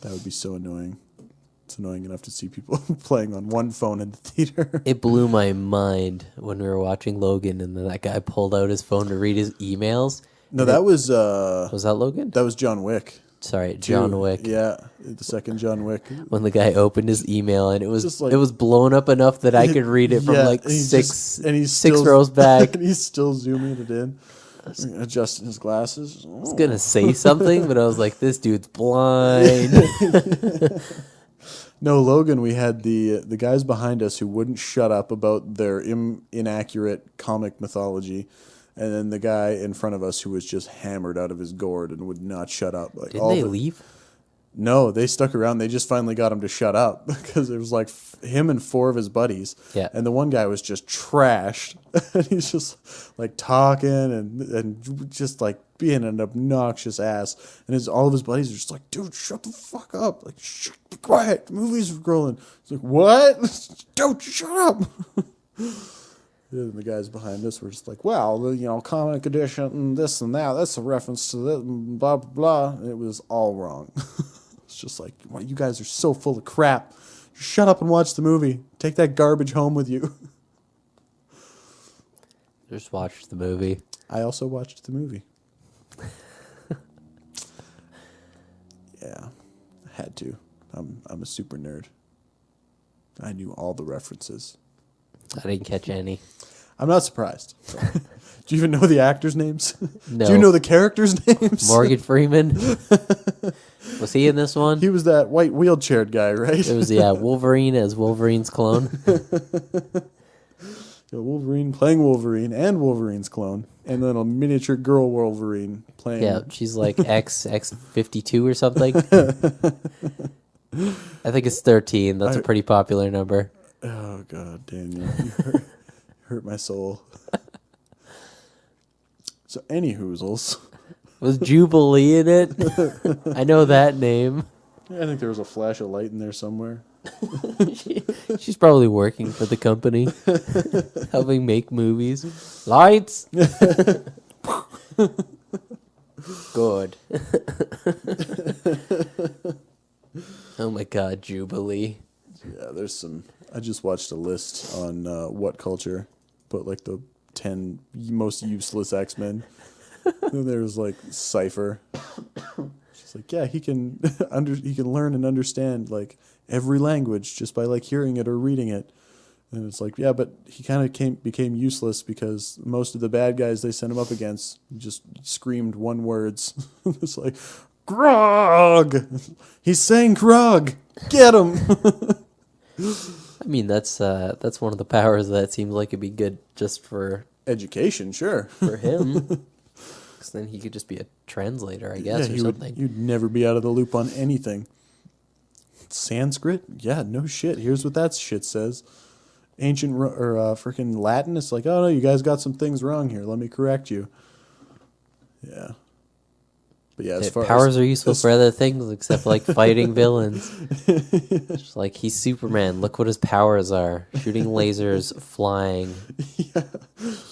That would be so annoying. It's annoying enough to see people playing on one phone in the theater. It blew my mind when we were watching Logan and then that guy pulled out his phone to read his emails. No, that was Was that Logan? John Wick. Sorry, John Two. Wick. Yeah, the second John Wick. When the guy opened his email and Just like- it was blown up enough that I could read it from Yeah, like and he's six still, rows back. And he's still zooming it in, adjusting his glasses. I was gonna say something, but I was like, "This dude's blind." No, Logan, we had the guys behind us who wouldn't shut up about their inaccurate comic mythology, and then the guy in front of us who was just hammered out of his gourd and would not shut up. Like Didn't they leave? No, they stuck around. They just finally got him to shut up because it was like him and 4 of his buddies. Yeah. And the one guy was just trashed. And he's just like talking and just like being an obnoxious ass. And all of his buddies are just like, dude, shut the fuck up. Like, be quiet. The movie's rolling. It's like, what? Don't shut up. And the guys behind us were just like, well, comic edition and this and that. That's a reference to this, and blah, blah, blah. And it was all wrong. It's just like, well, you guys are so full of crap. Shut up and watch the movie. Take that garbage home with you. Just watch the movie. I also watched the movie. Yeah, I had to. I'm a super nerd. I knew all the references. I didn't catch any. I'm not surprised. Do you even know the actors' names? No. Do you know the characters' names? Morgan Freeman. Was he in this one? He was that white wheelchaired guy, right? It was, Wolverine as Wolverine's clone. Wolverine playing Wolverine and Wolverine's clone. And then a miniature girl Wolverine playing... Yeah, she's like X52 or something. I think it's 13. That's a pretty popular number. Oh, God, Daniel. You hurt my soul. So, any hoozles. Was Jubilee in it? I know that name. I think there was a flash of light in there somewhere. She's probably working for the company, helping make movies. Lights. Good. Oh my God, Jubilee. Yeah, there's some... I just watched a list on What Culture, put like the 10 most useless X-Men. And there was like Cypher. She's like, yeah, he can he can learn and understand like every language just by like hearing it or reading it. And it's like, yeah, but he kind of became useless because most of the bad guys they sent him up against just screamed one words. It's like, Grog! He's saying Grog! Get him! I mean, that's one of the powers that seems like it'd be good just for Education, sure. for him. Because then he could just be a translator, I guess, or something. You'd never be out of the loop on anything. Sanskrit? Yeah, no shit. Here's what that shit says. Ancient or freaking Latin? It's like, oh no, you guys got some things wrong here. Let me correct you. Yeah. But yeah, as far powers are useful for other things except like fighting villains. Just like he's Superman. Look what his powers are: shooting lasers, flying,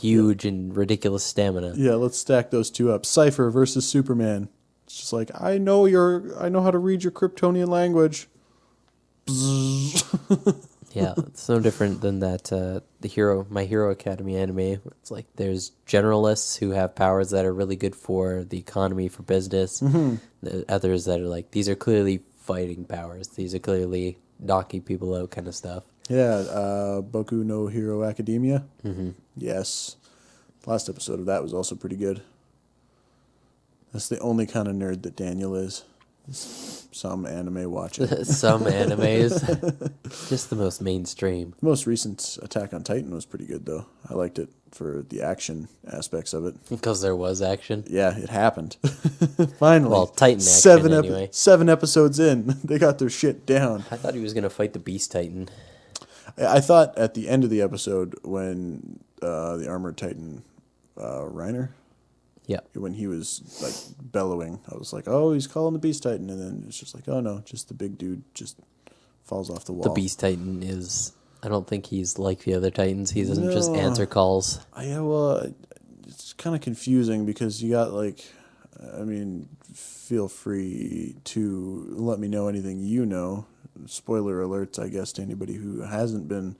huge and ridiculous stamina. Yeah, let's stack those two up. Cypher versus Superman. It's just like I know how to read your Kryptonian language. Yeah, it's no different than that My Hero Academia anime. It's like there's generalists who have powers that are really good for the economy, for business. Mm-hmm. The others that are like, these are clearly fighting powers. These are clearly knocking people out kind of stuff. Yeah, Boku no Hero Academia. Mm-hmm. Yes. Last episode of that was also pretty good. That's the only kind of nerd that Daniel is. Some anime watching. Some animes. Just the most mainstream. The most recent Attack on Titan was pretty good, though. I liked it for the action aspects of it. Because there was action. Yeah, it happened. Finally. Well, Titan action anyway. 7 episodes in, they got their shit down. I thought he was going to fight the Beast Titan. I thought at the end of the episode when the Armored Titan, Reiner... Yeah. When he was like bellowing, I was like, oh, he's calling the Beast Titan. And then it's just like, oh no, just the big dude just falls off the wall. The Beast Titan is, I don't think he's like the other Titans. He doesn't just answer calls. Yeah, well, it's kind of confusing because you got like, I mean, feel free to let me know anything you know. Spoiler alerts, I guess, to anybody who hasn't been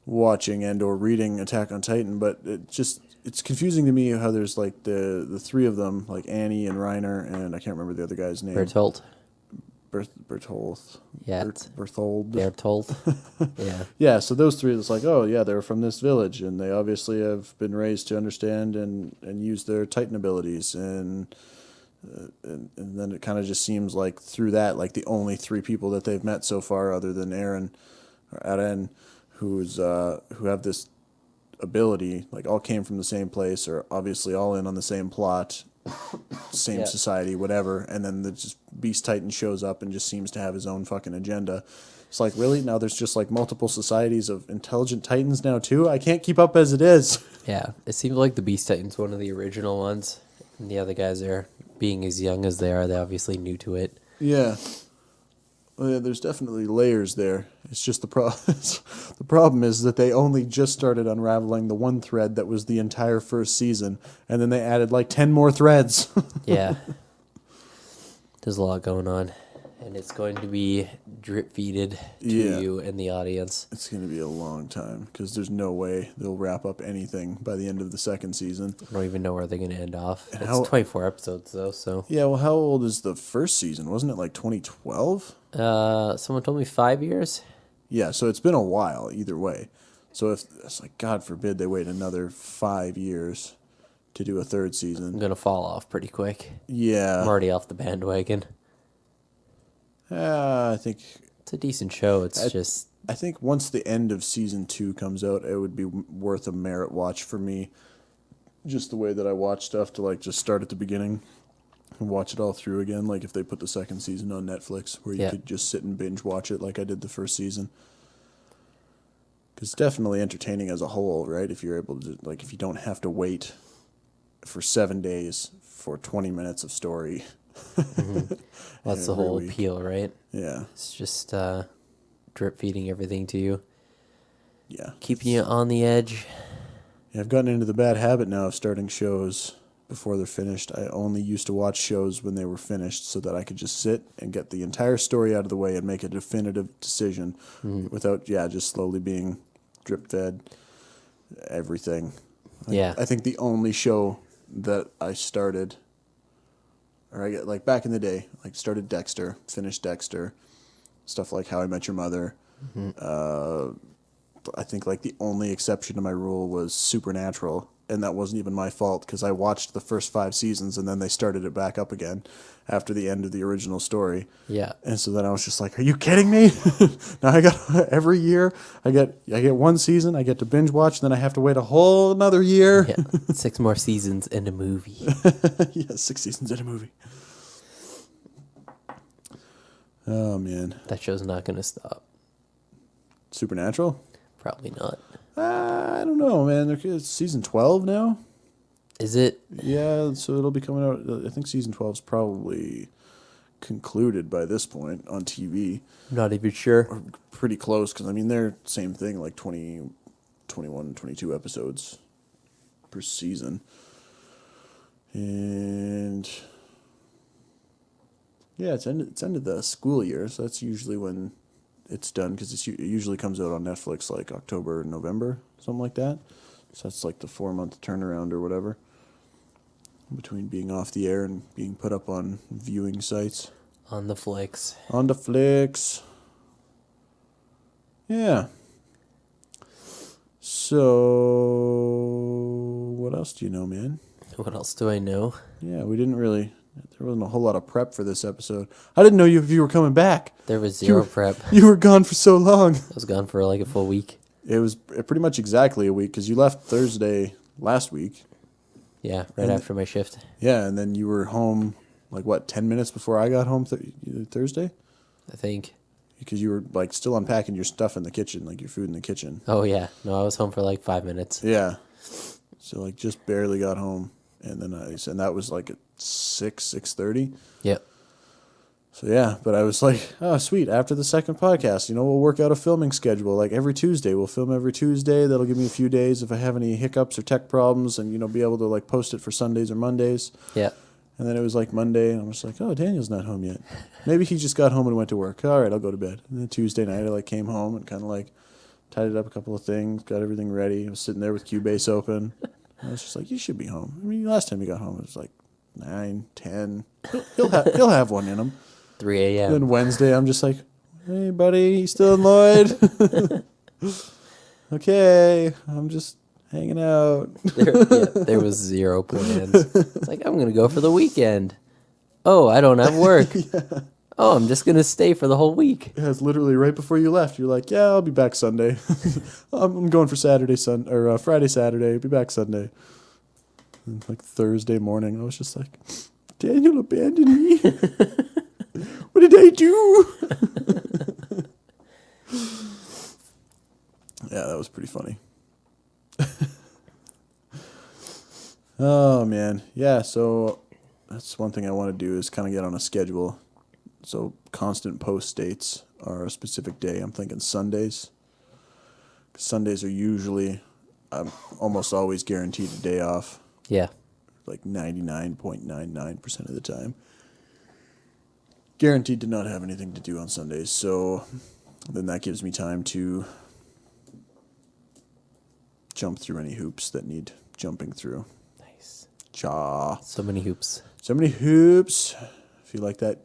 watching and or reading Attack on Titan, but it's confusing to me how there's like the 3 of them, like Annie and Reiner, and I can't remember the other guy's name. Bertolt. Bertholdt. Yeah. Berthold. Bertolt. Yeah. Yeah, so those 3, it's like, oh yeah, they're from this village, and they obviously have been raised to understand and use their Titan abilities, and then it kind of just seems like through that, like the only 3 people that they've met so far, other than Eren, who have this ability, like all came from the same place, or obviously all in on the same plot, same Yeah. society, whatever, and then the just Beast Titan shows up and just seems to have his own fucking agenda. It's like, really? Now there's just like multiple societies of intelligent titans now too? I can't keep up as it is. Yeah, it seems like the Beast Titan's one of the original ones, and the other guys are being as young as they are. They're obviously new to it. Yeah. Well, yeah, there's definitely layers there. It's just the problem is that they only just started unraveling the one thread that was the entire first season, and then they added like 10 more threads. Yeah, there's a lot going on, and it's going to be drip feeded to Yeah. you and the audience. It's going to be a long time because there's no way they'll wrap up anything by the end of the second season. I don't even know where they're going to end off. It's How- 24 episodes though, so Yeah, well, how old is the first season? Wasn't it like 2012? someone told me 5 years. Yeah, so it's been a while either way. So if it's like, God forbid they wait another 5 years to do a third I'm season. gonna fall off pretty quick. I'm Yeah, already off the bandwagon. I think It's a decent show. It's just I think once the end of season 2 comes out, it would be worth a merit watch for me. Just the way that I watch stuff to like just start at the beginning and watch it all through again. Like if they put the second season on Netflix, where you Yeah. could just sit and binge watch it like I did the first season. Because it's definitely entertaining as a whole, right? If you're able to, like, if you don't have to wait for 7 days for 20 minutes of story. that's the every whole week. appeal, right? Yeah, It's just drip feeding everything to you, yeah. keeping you on the edge. Yeah, I've gotten into the bad habit now of starting shows before they're finished. I only used to watch shows when they were finished so that I could just sit and get the entire story out of the way and make a definitive decision without, just slowly being drip fed everything. Yeah. I think the only show that I started, or I get like back in the day, like started Dexter, finished Dexter, stuff like How I Met Your Mother. I think like the only exception to my rule was Supernatural, and that wasn't even my fault because I watched the first 5 seasons and then they started it back up again after the end of the original story. Yeah. And so then I was just like, "Are you kidding me?" Now I got every year I get one season, I get to binge watch, then I have to wait a whole another year. Yeah. 6 more seasons and a movie. Yeah, 6 seasons in a movie. Oh man, That show's not going to stop. Supernatural? Probably not. I don't know, man. It's season 12 now. Is it? Yeah, so it'll be coming out. I think season 12 is probably concluded by this point on TV. Not even sure. Or pretty close, because I mean, they're same thing, like 20, 21, 22 episodes per season. And yeah, it's ended the school year, so that's usually when it's done, because it usually comes out on Netflix like October, November, something like that. So that's like the 4-month turnaround or whatever between being off the air and being put up on viewing sites. On the flicks. On the flicks. Yeah. So, what else do you know, man? What else do I know? Yeah, there wasn't a whole lot of prep for this episode. I didn't know if you were coming back. There was You zero were- prep. You were gone for so long. I was gone for like a full week. It was pretty much exactly a week, because you left Thursday last week. Yeah, right after my shift. Yeah, and then you were home, like, what, 10 minutes before I got home Thursday? I think. Because you were, like, still unpacking your stuff in the kitchen, like your food in the kitchen. Oh, yeah. No, I was home for like 5 minutes. Yeah. So, like, just barely got home. And then and that was like at 6:30. Yep. So, yeah, but I was like, oh, sweet. After the second podcast, we'll work out a filming schedule. Like, every Tuesday. We'll film every Tuesday. That'll give me a few days if I have any hiccups or tech problems, and, be able to, like, post it for Sundays or Mondays. Yeah. And then it was like Monday, and I was like, oh, Daniel's not home yet. Maybe he just got home and went to work. All right, I'll go to bed. And then Tuesday night, I like came home and kind of like tidied up a couple of things, got everything ready. I was sitting there with Cubase open. I was just like, you should be home. I mean, last time you got home, it was like 9, 10. He'll have one in him. 3 a.m. Then Wednesday, I'm just like, hey, buddy, you still in Lloyd? Okay, I'm just hanging out. There was zero plans. It's like, I'm going to go for the weekend. Oh, I don't have work. Oh, I'm just going to stay for the whole week. Yeah, it's literally right before you left. You're like, yeah, I'll be back Sunday. I'm going for Friday, Saturday. Be back Sunday. And like Thursday morning, I was just like, Daniel abandoned me. What did I do? Yeah, that was pretty funny. Oh, man. Yeah, so that's one thing I want to do is kind of get on a schedule. So constant post dates are a specific day. I'm thinking Sundays. Sundays are usually, I'm almost always guaranteed a day off, Yeah. like 99.99% of the time. Guaranteed to not have anything to do on Sundays. So then that gives me time to jump through any hoops that need jumping through. Nice. Cha. So many hoops. So many hoops. If you like that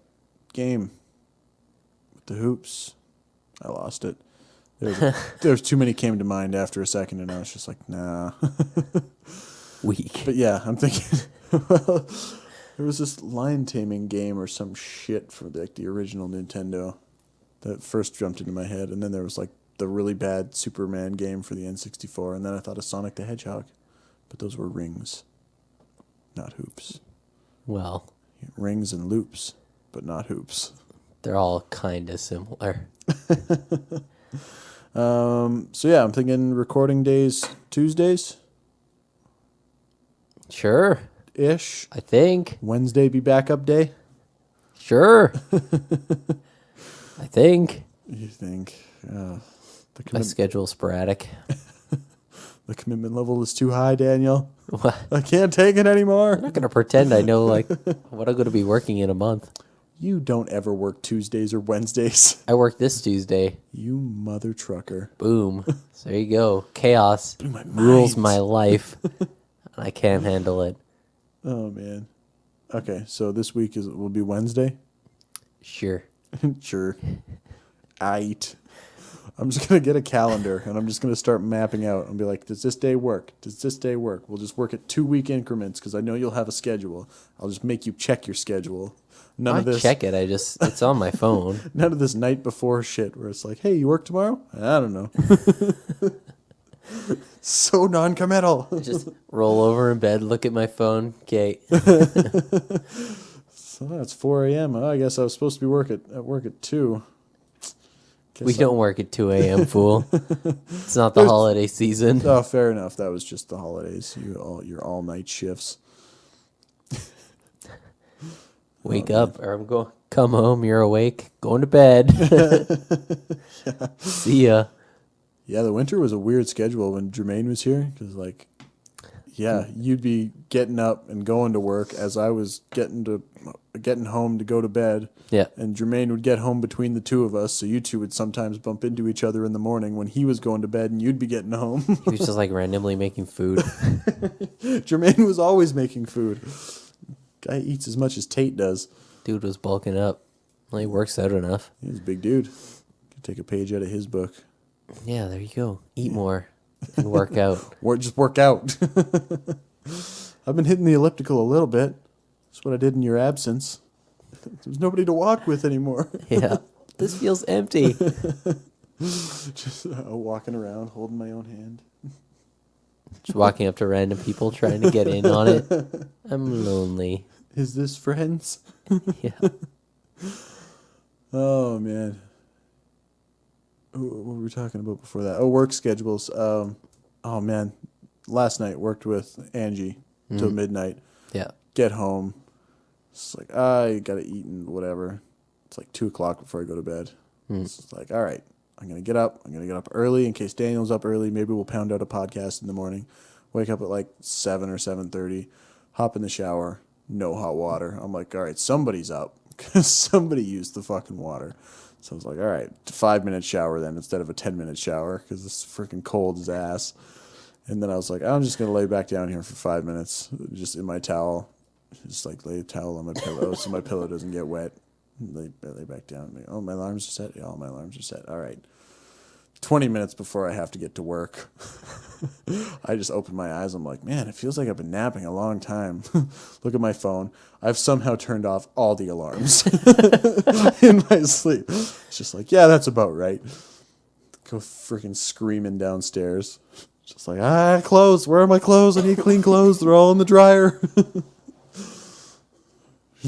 game with the hoops, I lost it. There's too many came to mind after a second, and I was just like, nah. Weak. But yeah, I'm thinking, well, there was this lion taming game or some shit for like the original Nintendo that first jumped into my head, and then there was like the really bad Superman game for the N64, and then I thought of Sonic the Hedgehog, but those were rings, not hoops. Well, Rings and loops, but not hoops. they're all kind of similar. So yeah, I'm thinking recording days Tuesdays Sure. ish. I think. Wednesday be backup day. Sure. I think. You think the My schedule's sporadic. the commitment level is too high, Daniel? What? I can't take it anymore. I'm not going to pretend I know like what I'm going to be working in a month. You don't ever work Tuesdays or Wednesdays. I work this Tuesday. You mother trucker. Boom. So there you go. Chaos my rules mind. my life. And I can't handle it. Oh man. Okay, so this week will be Wednesday. Sure. Sure. I'm just gonna get a calendar and I'm just gonna start mapping out and be like, does this day work? Does this day work? We'll just work at 2-week increments because I know you'll have a schedule. I'll just make you check your schedule. None I of this. check it. It's on my phone. None of this night before shit where it's like, hey, you work tomorrow? I don't know. So non-committal. Just roll over in bed, look at my phone. Okay. So it's 4 a.m. Oh, I guess I was supposed to be at work at 2. We don't work at 2 a.m., fool. It's not the holiday season. Oh, fair enough. That was just the holidays. Your all night shifts. Wake up, or I'm going. Come home. You're awake. Going to bed. See ya. Yeah, the winter was a weird schedule when Jermaine was here because, like, yeah, you'd be getting up and going to work as I was getting home to go to bed. Yeah. And Jermaine would get home between the two of us, so you two would sometimes bump into each other in the morning when he was going to bed and you'd be getting home. He was just like randomly making food. Jermaine was always making food. Guy eats as much as Tate does. Dude was bulking up. Well, he works out enough. He's a big dude. Could take a page out of his book. Yeah, there you go. Eat more and work out. Or just work out. I've been hitting the elliptical a little bit. That's what I did in your absence. There's nobody to walk with anymore. Yeah. This feels empty. Just walking around, holding my own hand. Just walking up to random people trying to get in on it. I'm lonely. Is this friends? Yeah. Oh, man. What were we talking about before that? Oh, work schedules. Oh, man. Last night, worked with Angie till midnight. Yeah. Get home. It's like, I got to eat and whatever. It's like 2 o'clock before I go to bed. It's just like, all right, I'm going to get up. I'm going to get up early in case Daniel's up early. Maybe we'll pound out a podcast in the morning. Wake up at like 7 or 7:30. Hop in the shower. No hot water. I'm like, all right, somebody's up because somebody used the fucking water. So I was like, all right, 5-minute shower then instead of a 10-minute shower because it's freaking cold as ass. And then I was like, I'm just going to lay back down here for 5 minutes just in my towel. Just like lay a towel on my pillow so my pillow doesn't get wet. Lay back down. Like, oh, my alarms are set? Yeah, all my alarms are set. All right. 20 minutes before I have to get to work, I just open my eyes. I'm like, man, it feels like I've been napping a long time. Look at my phone. I've somehow turned off all the alarms in my sleep. It's just like, yeah, that's about right. Go freaking screaming downstairs. Just like, clothes. Where are my clothes? I need clean clothes. They're all in the dryer.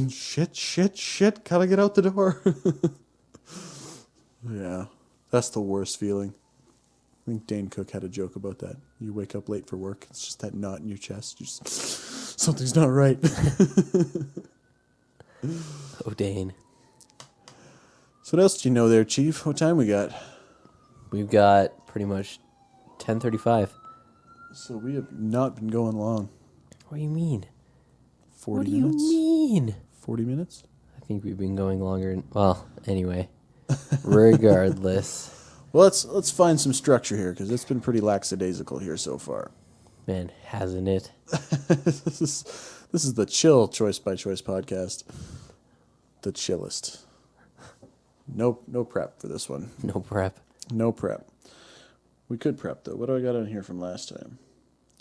Shit. Gotta get out the door. Yeah, that's the worst feeling. I think Dane Cook had a joke about that. You wake up late for work. It's just that knot in your chest. You just, something's not right. Oh, Dane. So what else do you know there, Chief? What time we got? We've got pretty much 10:35. So we have not been going long. What do you mean? 40 What do minutes? you mean? 40 minutes? I think we've been going longer. Well, anyway. Regardless. Well, let's find some structure here, because it's been pretty lackadaisical here so far. Man, hasn't it? This is the chill Choice by Choice podcast. The chillest. No prep for this one. No prep. No prep. We could prep, though. What do I got on here from last time?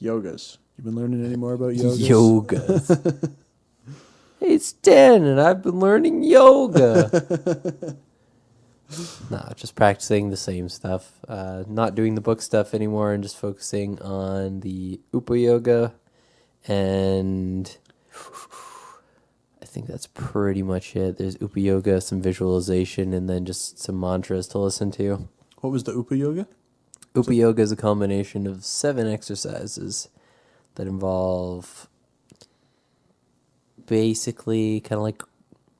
Yogas. You been learning any more about yogas? Yoga. Hey, it's 10 and I've been learning yoga. Nah, just practicing the same stuff. Not doing the book stuff anymore and just focusing on the Upa Yoga. And I think that's pretty much it. There's Upa Yoga, some visualization, and then just some mantras to listen to. What was the Upa Yoga? Upa Yoga is a combination of 7 exercises that involve basically kind of like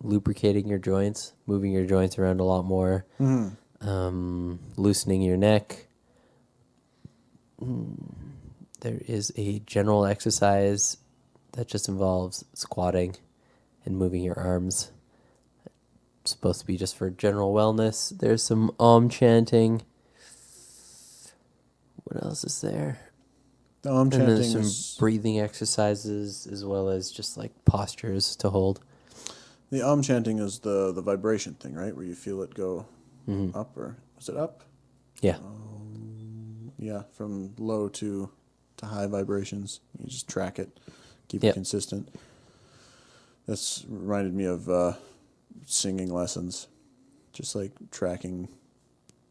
lubricating your joints, moving your joints around a lot more, loosening your neck. There is a general exercise that just involves squatting and moving your arms. It's supposed to be just for general wellness. There's some chanting. What else is there? The Om And chanting there's some is... breathing exercises as well as just like postures to hold. The Om chanting is the vibration thing, right? Where you feel it go up, or... Is it up? Yeah. Yeah, from low to high vibrations. You just track it, keep Yep. it consistent. That's reminded me of singing lessons, just like tracking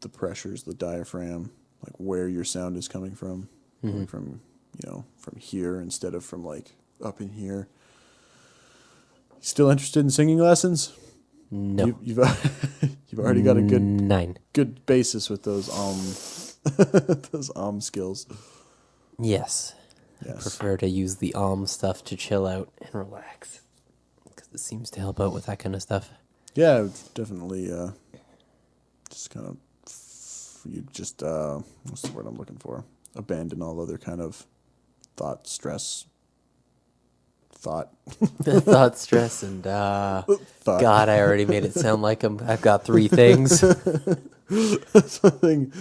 the pressures, the diaphragm, like where your sound is coming from, going from from here instead of from like up in here. Still interested in singing lessons? No. You've you've already got a 9. good basis with those those skills. Yes. I Yes. prefer to use the stuff to chill out and relax because it seems to help out with that kind of stuff. Yeah, definitely. Just kind of, you just what's the word I'm looking for? Abandon all other kind of thought, Thought, stress, and thought. God, I already made it sound like I've got 3 things. Something.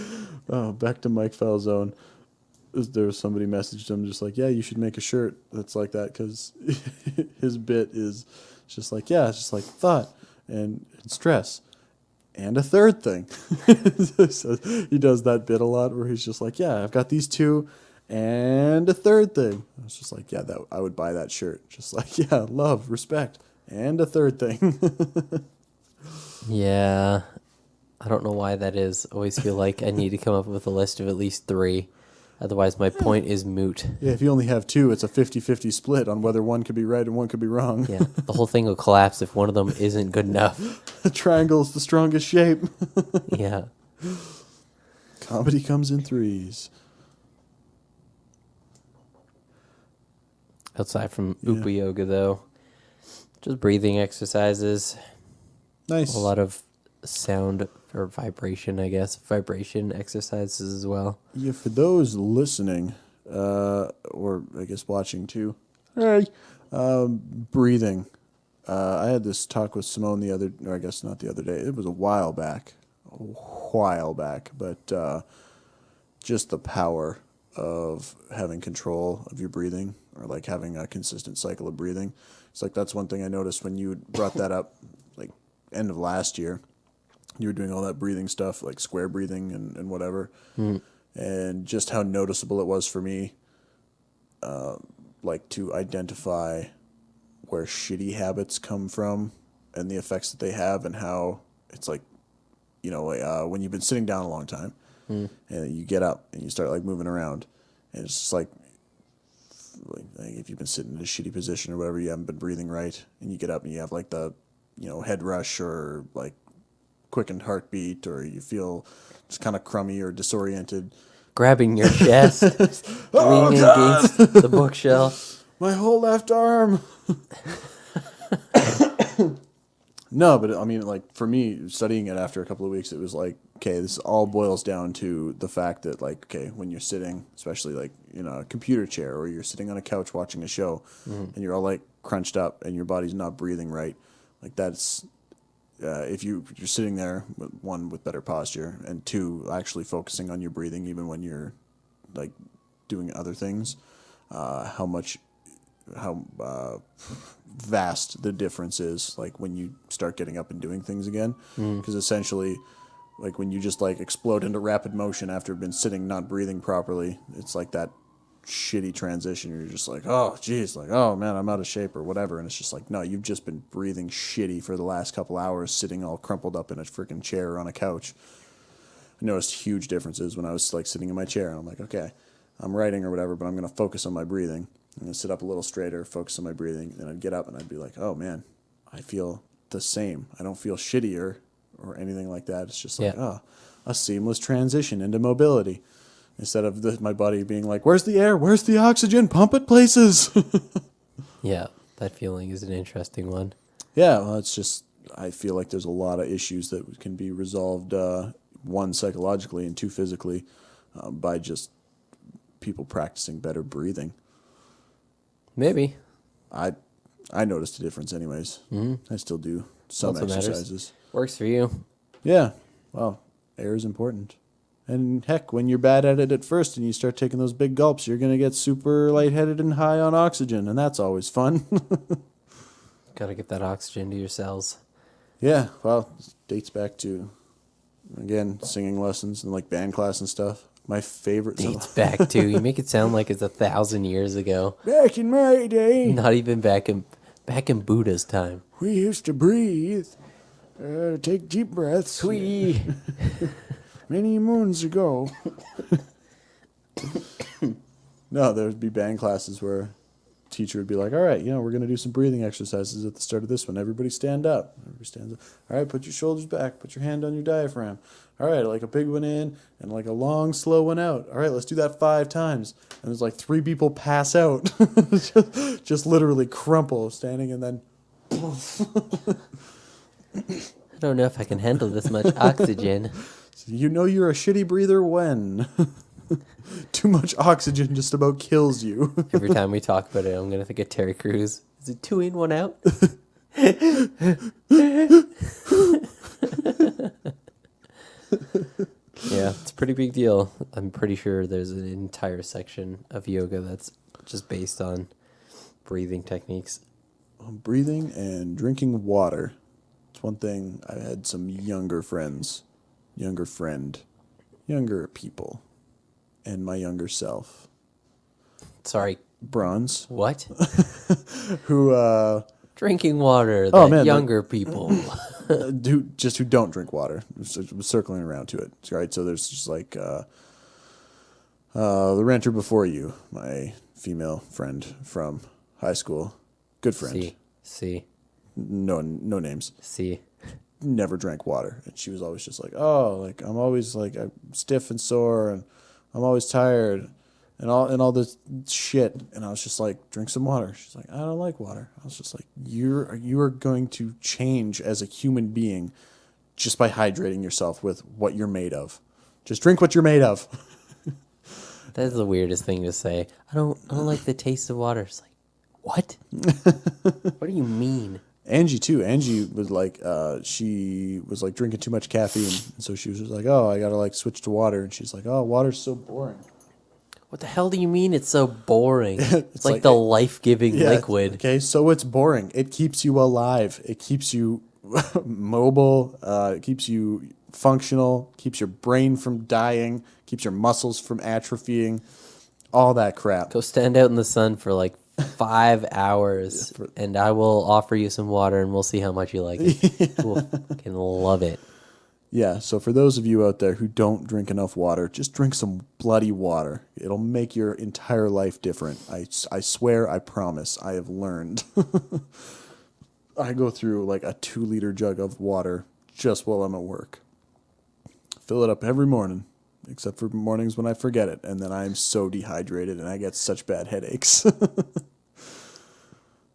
Oh, back to Mike Falzone. There was somebody messaged him just like, yeah, you should make a shirt that's like that, because his bit is just like, yeah, it's just like thought and stress and a third thing. So he does that bit a lot where he's just like, yeah, I've got these 2 and a third thing. I was just like, yeah, that I would buy that shirt. Just like, yeah, love, respect, and a third thing. Yeah. I don't know why that is. I always feel like I need to come up with a list of at least 3. Otherwise, my point is moot. Yeah, if you only have 2, it's a 50-50 split on whether one could be right and one could be wrong. Yeah. The whole thing will collapse if one of them isn't good enough. A triangle is the strongest shape. Yeah. Comedy comes in 3s. Outside from Upa Yoga, though, just breathing exercises. Nice. A lot of sound or vibration, I guess. Vibration exercises as well. Yeah, for those listening, or I guess watching too, hey, breathing. I had this talk with Simone or I guess not the other day. It was a while back, but just the power of having control of your breathing, or like having a consistent cycle of breathing. It's like that's one thing I noticed when you brought that up, like end of last year. You were doing all that breathing stuff, like square breathing and whatever, and just how noticeable it was for me, like to identify where shitty habits come from and the effects that they have, and how it's like, when you've been sitting down a long time and you get up and you start like moving around, And it's just like if you've been sitting in a shitty position or whatever, you haven't been breathing right, and you get up and you have like the, head rush or like quickened heartbeat, or you feel just kind of crummy or disoriented. Grabbing your chest, Oh, leaning God! against the bookshelf. My whole left arm. No, but I mean, like for me, studying it after a couple of weeks, it was like, okay, this all boils down to the fact that, like, okay, when you're sitting, especially like in a computer chair or you're sitting on a couch watching a show, and you're all like crunched up and your body's not breathing right, like that's if you're sitting there, one, with better posture, and two, actually focusing on your breathing even when you're like doing other things, how vast the difference is, like when you start getting up and doing things again, because essentially, like when you just like explode into rapid motion after been sitting not breathing properly, it's like that shitty transition. You're just like, oh geez, like, oh man, I'm out of shape or whatever, and it's just like, no, you've just been breathing shitty for the last couple hours sitting all crumpled up in a freaking chair or on a couch. I noticed huge differences when I was like sitting in my chair, and I'm like, okay, I'm writing or whatever, but I'm going to focus on my breathing. I'm going to sit up a little straighter, focus on my breathing, and I'd get up and I'd be like, oh man, I feel the same. I don't feel shittier or anything like that. It's just like, oh, a seamless transition into mobility. Instead of my body being like, where's the air? Where's the oxygen? Pump it places. Yeah, that feeling is an interesting one. Yeah, well, it's just, I feel like there's a lot of issues that can be resolved, one, psychologically, and two, physically, by just people practicing better breathing. Maybe. I noticed a difference anyways. I still do some That's what matters. exercises. Works for you. Yeah, well, air is important. And heck, when you're bad at it at first and you start taking those big gulps, you're going to get super lightheaded and high on oxygen, and that's always fun. Gotta get that oxygen to your cells. Yeah, well, this dates back to, again, singing lessons and like band class and stuff. My favorite Dates back to, you make it sound like it's 1,000 years ago. Back in my day, Not even back in Buddha's time. we used to breathe, take deep breaths. Whee! Many moons ago. No, there would be band classes where a teacher would be like, all right, we're going to do some breathing exercises at the start of this one. Everybody stand up. Everybody stands up. All right, put your shoulders back. Put your hand on your diaphragm. All right, like a big one in and like a long, slow one out. All right, let's do that 5 times. And there's like 3 people pass out. just literally crumple standing, and then I don't know if I can handle this much oxygen. you're a shitty breather when too much oxygen just about kills you. Every time we talk about it, I'm going to think of Terry Crews. Is it 2 in, 1 out? Yeah, it's a pretty big deal. I'm pretty sure there's an entire section of yoga that's just based on breathing techniques. Breathing and drinking water. It's one thing. I had some younger people, and my younger self. Sorry, Bronze. what? Who, Drinking water, Oh, that man, younger people. who don't drink water. Was circling around to it, right? So there's just like the renter before you, my female friend from high school, good friend. See. No names. See. Never drank water, and she was always just like, oh, like I'm always like I'm stiff and sore, and I'm always tired, and all this shit. And I was just like, drink some water. She's like, I don't like water. I was just like, you are going to change as a human being just by hydrating yourself with what you're made of. Just drink what you're made of. That's the weirdest thing to say. I don't like the taste of water. It's like, what? What do you mean? Angie too. Angie was like, she was like drinking too much caffeine, and so she was just like, oh, I gotta like switch to water. And she's like, oh, water's so boring. What the hell do you mean it's so boring? It's like like the life-giving Yeah, liquid. Okay, so it's boring. It keeps you alive. It keeps you mobile. It keeps you functional. Keeps your brain from dying. Keeps your muscles from atrophying. All that crap. Go stand out in the sun for like 5 hours, and I will offer you some water, and we'll see how much you like it. We'll fucking love it. Yeah, so for those of you out there who don't drink enough water, just drink some bloody water. It'll make your entire life different. I swear, I promise, I have learned. I go through like a 2-liter jug of water just while I'm at work. Fill it up every morning, except for mornings when I forget it, and then I'm so dehydrated and I get such bad headaches.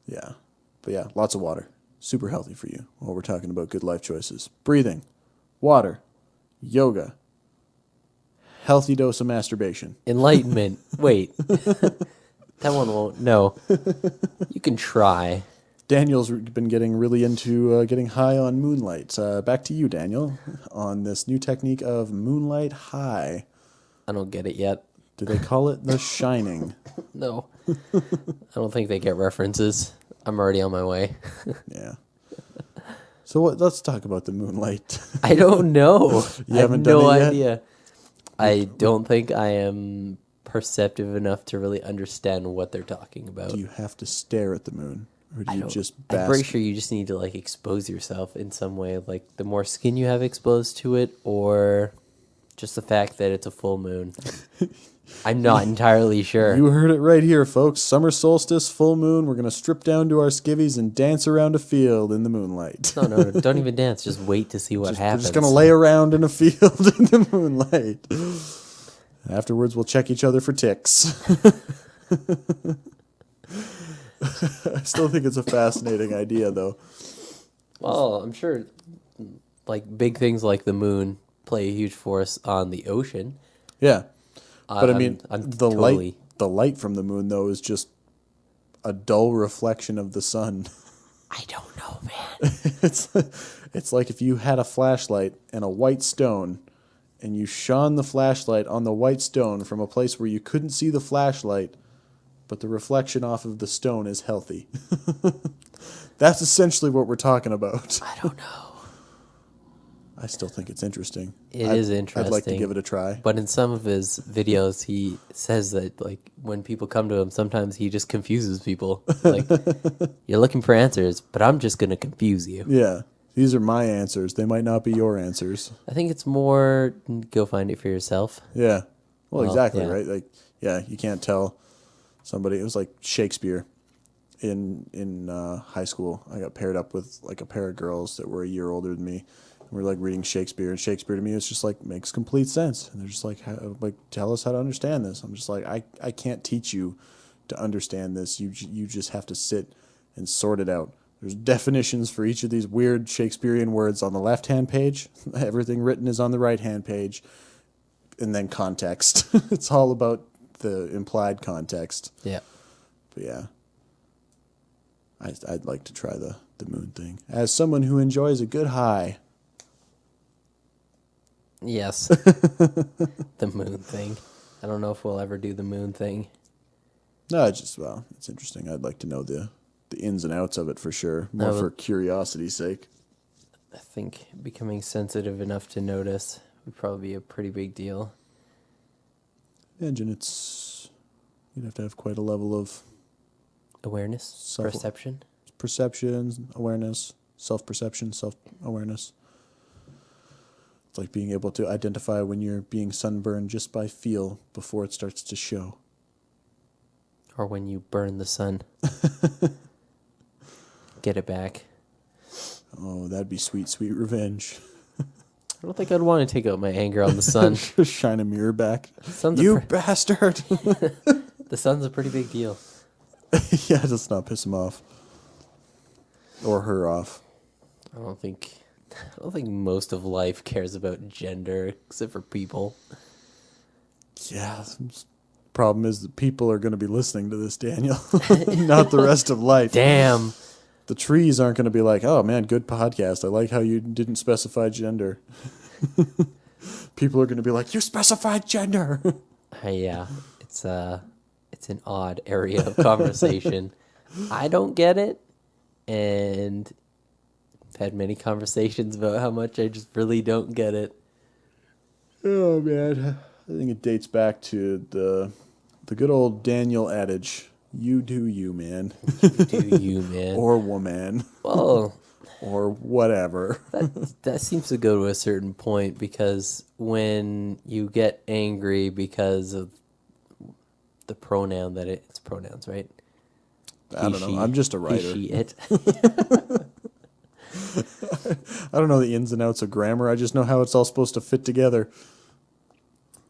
Yeah, but yeah, lots of water. Super healthy for you while we're talking about good life choices. Breathing, water, yoga, healthy dose of masturbation. Enlightenment. Wait. That one won't. No. You can try. Daniel's been getting really into getting high on moonlight. Back to you, Daniel, on this new technique of moonlight high. I don't get it yet. Do they call it the shining? No. I don't think they get references. I'm already on my way. Yeah. So let's talk about the moonlight. I don't know. You I have haven't done no it yet? idea. I don't think I am perceptive enough to really understand what they're talking about. Do you have to stare at the moon? Or do you just I'm bask? pretty sure you just need to like expose yourself in some way. Like the more skin you have exposed to it, or just the fact that it's a full moon. I'm not entirely sure. You heard it right here, folks. Summer solstice, full moon. We're going to strip down to our skivvies and dance around a field in the moonlight. No, don't even dance. Just wait to see what We're happens. just going to lay around in a field in the moonlight. Afterwards, we'll check each other for ticks. I still think it's a fascinating idea, though. Well, I'm sure like big things like the moon play a huge force on the ocean. Yeah. But I mean, I'm the totally... light from the moon, though, is just a dull reflection of the sun. I don't know, man. It's like if you had a flashlight and a white stone, and you shone the flashlight on the white stone from a place where you couldn't see the flashlight, but the reflection off of the stone is healthy. That's essentially what we're talking about. I don't know. I still think it's interesting. It is interesting. I'd like to give it a try. But in some of his videos, he says that like when people come to him, sometimes he just confuses people. Like, you're looking for answers, but I'm just going to confuse you. Yeah. These are my answers. They might not be your answers. I think it's more go find it for yourself. Yeah. Well, exactly, yeah. right? Like, yeah, you can't tell somebody. It was like Shakespeare in high school. I got paired up with like a pair of girls that were a year older than me. We're like reading Shakespeare, and Shakespeare to me is just like makes complete sense. And they're just like, tell us how to understand this. I'm just like, I can't teach you to understand this. You just have to sit and sort it out. There's definitions for each of these weird Shakespearean words on the left-hand page. Everything written is on the right-hand page, and then context. It's all about the implied context. Yeah. But yeah, I'd like to try the moon thing as someone who enjoys a good high. Yes. The moon thing. I don't know if we'll ever do the moon thing. No, it's interesting. I'd like to know the ins and outs of it for sure, more for curiosity's sake. I think becoming sensitive enough to notice would probably be a pretty big deal. Imagine you'd have to have quite a level of Awareness, perception. Perception, awareness, self-perception, self-awareness. It's like being able to identify when you're being sunburned just by feel before it starts to show. Or when you burn the sun. Get it back. Oh, that'd be sweet, sweet revenge. I don't think I'd want to take out my anger on the sun. Just shine a mirror back. Sun's You bastard! The sun's a pretty big deal. Yeah, just not piss him off. Or her off. I don't think most of life cares about gender except for people. Yeah. Problem is that people are going to be listening to this, Daniel. Not the rest of life. Damn. The trees aren't going to be like, oh man, good podcast. I like how you didn't specify gender. People are going to be like, you specified gender. Yeah, it's an odd area of conversation. I don't get it, and I've had many conversations about how much I just really don't get it. Oh man, I think it dates back to the good old Daniel adage: "You do you, man." Do you, man? Or woman. Well, or whatever. That seems to go to a certain point because when you get angry because of the pronoun that it's pronouns, right? I don't know. I'm just a He, writer. she, it. I don't know the ins and outs of grammar. I just know how it's all supposed to fit together.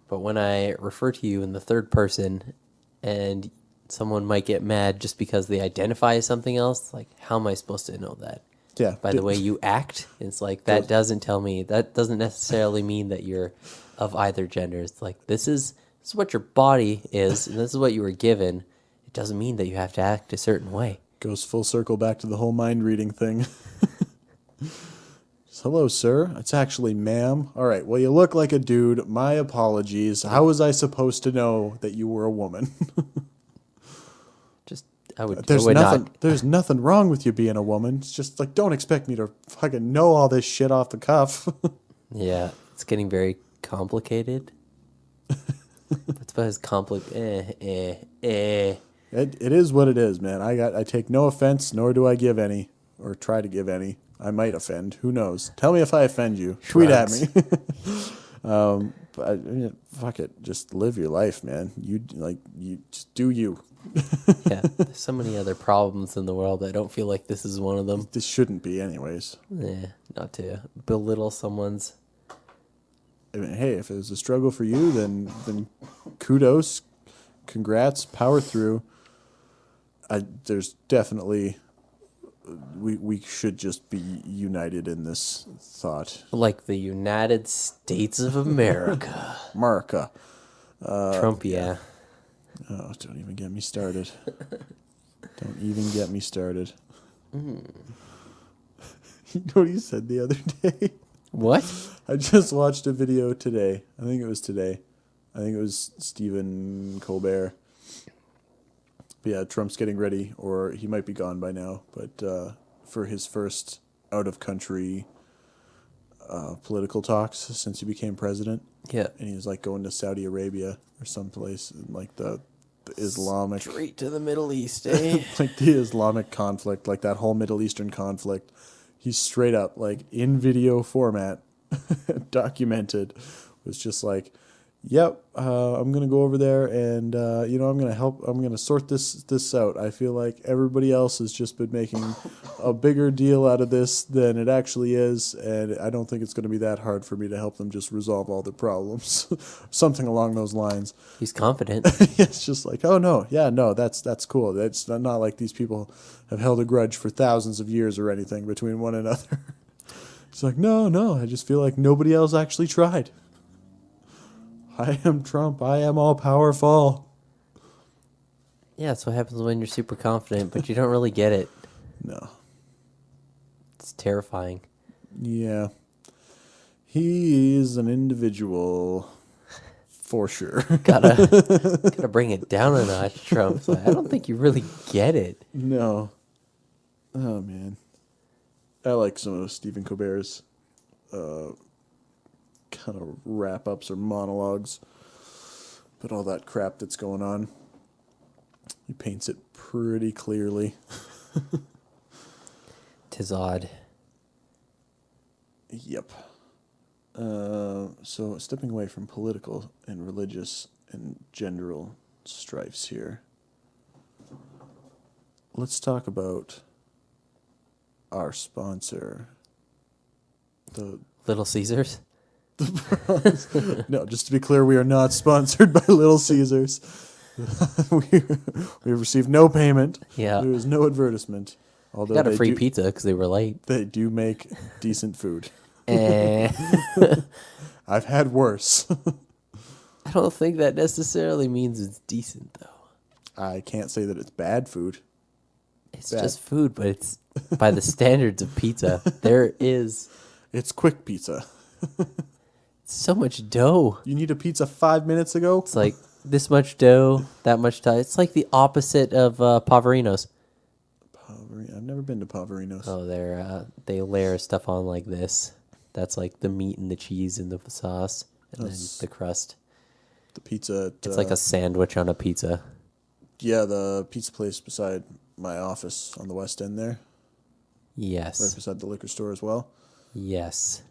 But when I refer to you in the third person and someone might get mad just because they identify as something else, like, how am I supposed to know that? Yeah. By the way you act, it's like, that doesn't tell me, that doesn't necessarily mean that you're of either gender. It's like, this is what your body is, and this is what you were given. It doesn't mean that you have to act a certain way. Goes full circle back to the whole mind reading thing. Hello, sir. It's actually ma'am. All right. Well, you look like a dude. My apologies. How was I supposed to know that you were a woman? Just, I would There's not. nothing wrong with you being a woman. It's just like, don't expect me to fucking know all this shit off the cuff. Yeah, it's getting very complicated. That's about as complicated. It is what it is, man. I take no offense, nor do I give any, or try to give any. I might offend. Who knows? Tell me if I offend you. Tweet at me. But I mean, fuck it. Just live your life, man. You just do you. Yeah, there's so many other problems in the world. I don't feel like this is one of them. This shouldn't be, anyways. Not to belittle someone's. I mean, hey, if it was a struggle for you, then kudos, congrats, power through. There's definitely we should just be united in this thought. Like the United States of America. America. Trump, yeah. Oh, don't even get me started. Don't even get me started. You know what he said the other day? What? I just watched a video today. I think it was today. I think it was Stephen Colbert. But yeah, Trump's getting ready, or he might be gone by now, but for his first out-of-country political talks since he became president. Yeah. And he was like going to Saudi Arabia or someplace in like the Islamic... Straight to the Middle East, eh? like the Islamic conflict, like that whole Middle Eastern conflict. He's straight up, like in video format, documented, was just like, yep, I'm going to go over there and, I'm going to help. I'm going to sort this out. I feel like everybody else has just been making a bigger deal out of this than it actually is. And I don't think it's going to be that hard for me to help them just resolve all their problems. Something along those lines. He's confident. It's just like, oh, no, yeah, no, that's cool. That's not like these people have held a grudge for thousands of years or anything between one another. It's like, no, I just feel like nobody else actually tried. I am Trump. I am all powerful. Yeah, that's what happens when you're super confident, but you don't really get it. No. It's terrifying. Yeah. He is an individual for sure. Gotta bring it down a notch, Trump. So I don't think you really get it. No. Oh, man. I like some of Stephen Colbert's kind of wrap-ups or monologues. But all that crap that's going on, he paints it pretty clearly. 'Tis odd. Yep. So stepping away from political and religious and genderal strifes here, let's talk about our sponsor. The Little Caesars? No, just to be clear, we are not sponsored by Little Caesars. we received no payment. Yeah. There was no advertisement. Although Got a they free do, pizza because they were late. They do make decent food. Eh. I've had worse. I don't think that necessarily means it's decent, though. I can't say that it's bad food. It's Bad. just food, but it's by the standards of pizza. There is It's quick pizza. so much dough. You need a pizza 5 minutes ago? It's like this much dough, that much time. It's like the opposite of Poverinos. I've never been to Poverino's. Oh, they layer stuff on like this. That's like the meat and the cheese and the sauce, and then the crust. The pizza. It's like a sandwich on a pizza. Yeah, the pizza place beside my office on the West End there. right Yes. beside the liquor store as well. Yes.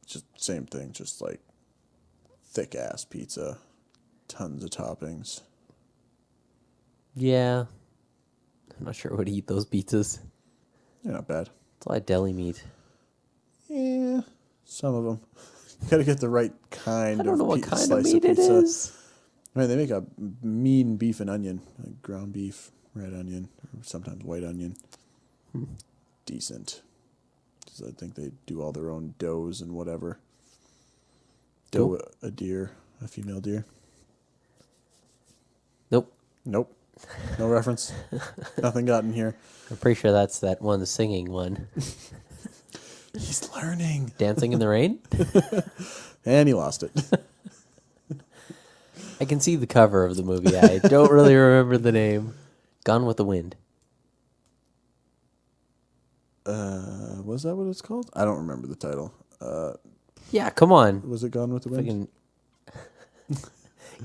Just same thing, just like thick ass pizza, tons of toppings. Yeah. I'm not sure I would eat those pizzas. They're not bad. It's a lot of deli meat. Yeah, some of them. You gotta get the right kind I don't of know what kind of slice meat it pizza. is. I mean, they make a mean beef and onion, like ground beef, red onion, or sometimes white onion. Decent. 'Cause I think they do all their own doughs and whatever. Dough, Cool. a deer, a female deer. Nope. Nope. No reference. Nothing got in here. I'm pretty sure that's that one singing one. He's learning. Dancing in the Rain? And he lost it. I can see the cover of the movie. I don't really remember the name. Gone with the Wind. Was that what it's called? I don't remember the title. Yeah, come on. Was it Gone with the Wind? Fucking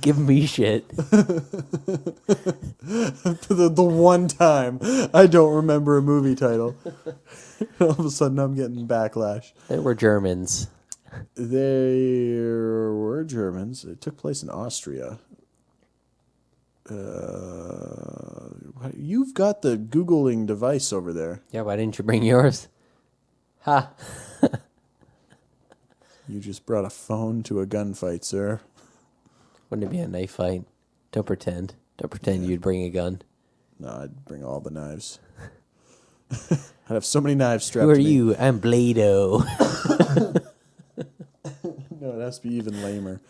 give me shit. the one time I don't remember a movie title. All of a sudden I'm getting backlash. They were Germans. They were Germans. It took place in Austria. You've got the Googling device over there. Yeah, why didn't you bring yours? Ha. You just brought a phone to a gunfight, sir. Wouldn't it be a knife fight? Don't pretend. Don't pretend you'd bring a gun. No, I'd bring all the knives. I'd have so many knives strapped Who are to me. you? I'm Blado. No, it has to be even lamer.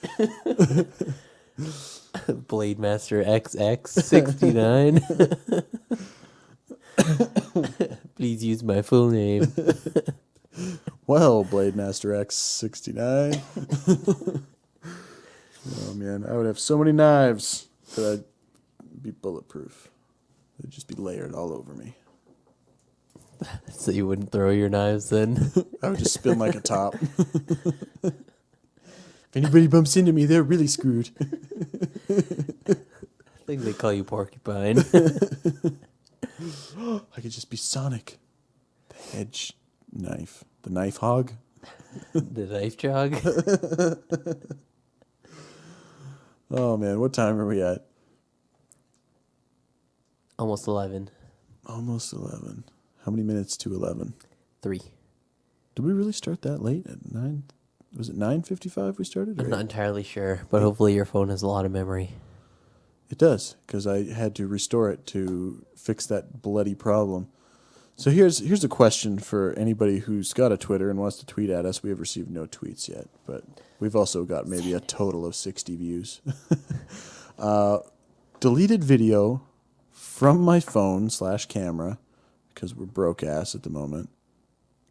Blade Master XX69. Please use my full name. Well, Blade Master X69. Oh, man. I would have so many knives that I'd be bulletproof. They'd just be layered all over me. So you wouldn't throw your knives then? I would just spin like a top. If anybody bumps into me, they're really screwed. I think they call you Porcupine. I could just be Sonic. The hedge knife. The knife hog. The knife jog. Oh, man. What time are we at? Almost 11. Almost 11. How many minutes to 11? 3. Did we really start that late at 9? Was it 9:55 we started? I'm not entirely sure, but hopefully your phone has a lot of memory. It does, because I had to restore it to fix that bloody problem. So here's a question for anybody who's got a Twitter and wants to tweet at us. We have received no tweets yet, but we've also got maybe a total of 60 views. Deleted video from my phone / camera, because we're broke ass at the moment.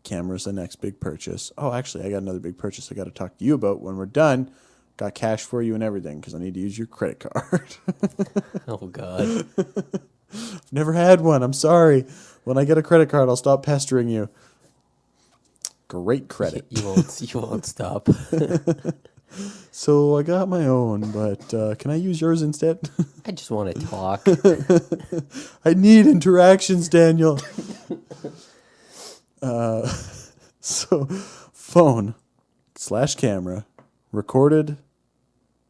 Camera's the next big purchase. Oh, actually, I got another big purchase I got to talk to you about when we're done. Got cash for you and everything, because I need to use your credit card. Oh, God. I've never had one. I'm sorry. When I get a credit card, I'll stop pestering you. Great credit. You won't stop. So I got my own, but can I use yours instead? I just want to talk. I need interactions, Daniel. So phone / camera recorded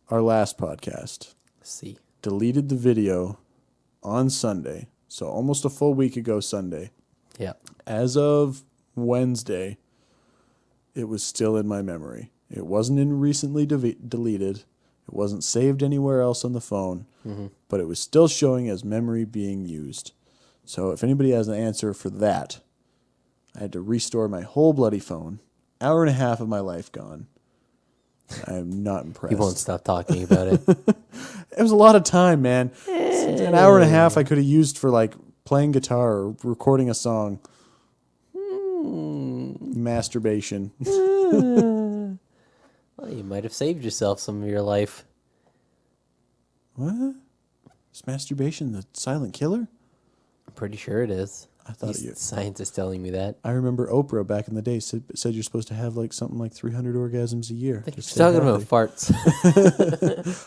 our last podcast. See. Deleted the video on Sunday. So almost a full week ago Sunday. Yeah. As of Wednesday, it was still in my memory. It wasn't in recently deleted. It wasn't saved anywhere else on the phone, but it was still showing as memory being used. So if anybody has an answer for that, I had to restore my whole bloody phone. Hour and a half of my life gone. I am not impressed. You won't stop talking about it. It was a lot of time, man. An hour and a half I could have used for like playing guitar or recording a song. Masturbation. Well, you might have saved yourself some of your life. What? Is masturbation the silent killer? I'm pretty sure it is. I thought These scientists telling me that. I remember Oprah back in the day said you're supposed to have like something like 300 orgasms a year. You're to stay talking about healthy. farts.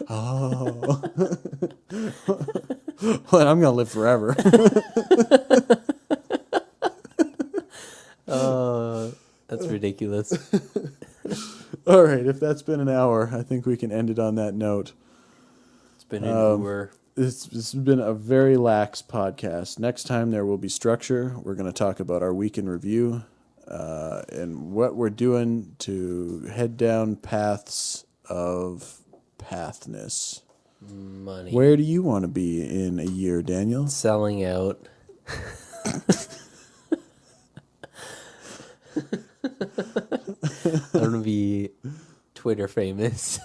Oh. Well, I'm going to live forever. That's ridiculous. All right, if that's been an hour, I think we can end it on that note. It's been an hour. This has been a very lax podcast. Next time there will be structure. We're going to talk about our week in review and what we're doing to head down paths of pathness. Money. Where do you want to be in a year, Daniel? Selling out. I want to be Twitter famous.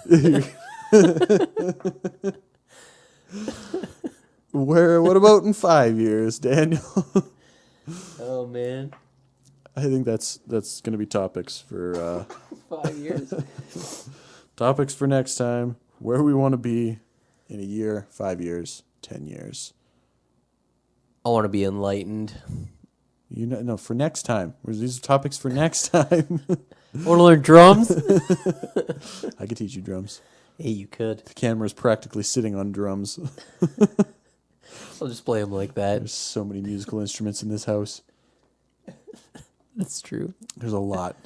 What about in 5 years, Daniel? Oh man, I think that's going to be topics for 5 years. topics for next time. Where we want to be in a year, 5 years, 10 years. I want to be enlightened. No, for next time. These are topics for next time. Want to learn drums? I could teach you drums. Hey, you could. The camera's practically sitting on drums. I'll just play them like that. There's so many musical instruments in this house. That's true. There's a lot.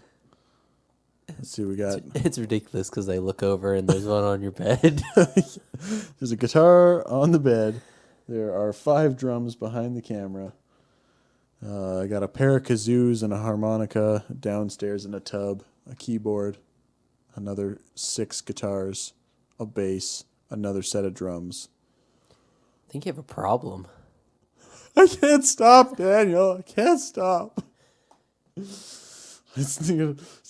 Let's see what we got. It's ridiculous because I look over and there's one on your bed. There's a guitar on the bed. There are 5 drums behind the camera. I got a pair of kazoos and a harmonica downstairs in a tub, a keyboard, another 6 guitars, a bass, another set of drums. I think you have a problem. I can't stop, Daniel. I can't stop. I just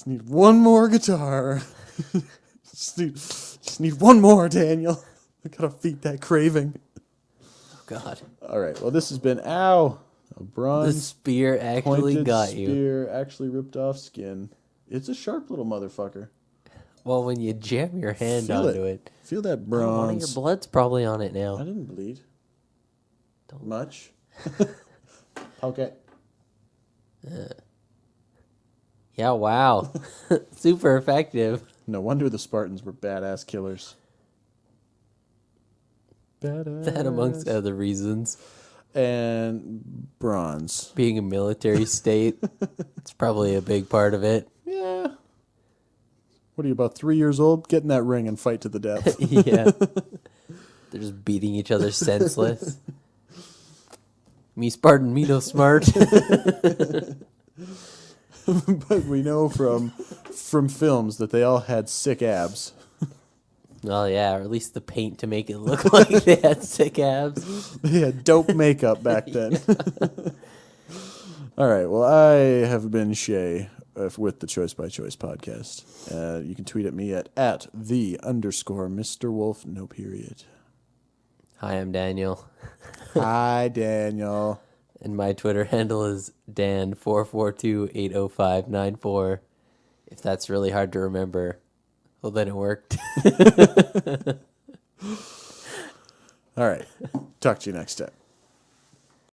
need one more guitar. just need one more, Daniel. I gotta feed that craving. Oh God. All right. Well, this has been a The bronze spear actually pointed got you. spear, actually ripped off skin. It's a sharp little motherfucker. Well, when you jam your hand Feel onto it. Feel that One of your bronze. blood's probably on it I now. didn't bleed Don't- much. Okay. Yeah, wow. Super effective. No wonder the Spartans were badass killers. Badass. That amongst other reasons. And bronze. Being a military state, it's probably a big part of it. Yeah. What are you, about 3 years old? Get in that ring and fight to the death. Yeah. They're just beating each other senseless. Me Spartan, me no smart. But we know from films that they all had sick abs. Well, yeah, or at least the paint to make it look like they had sick abs. They had dope makeup back then. All right. Well, I have been Shay with the Choice by Choice podcast. You can tweet at me at @the_Mr. Wolf, no period. Hi, I'm Daniel. Hi, Daniel. And my Twitter handle is Dan44280594. If that's really hard to remember, well, then it worked. All right. Talk to you next time.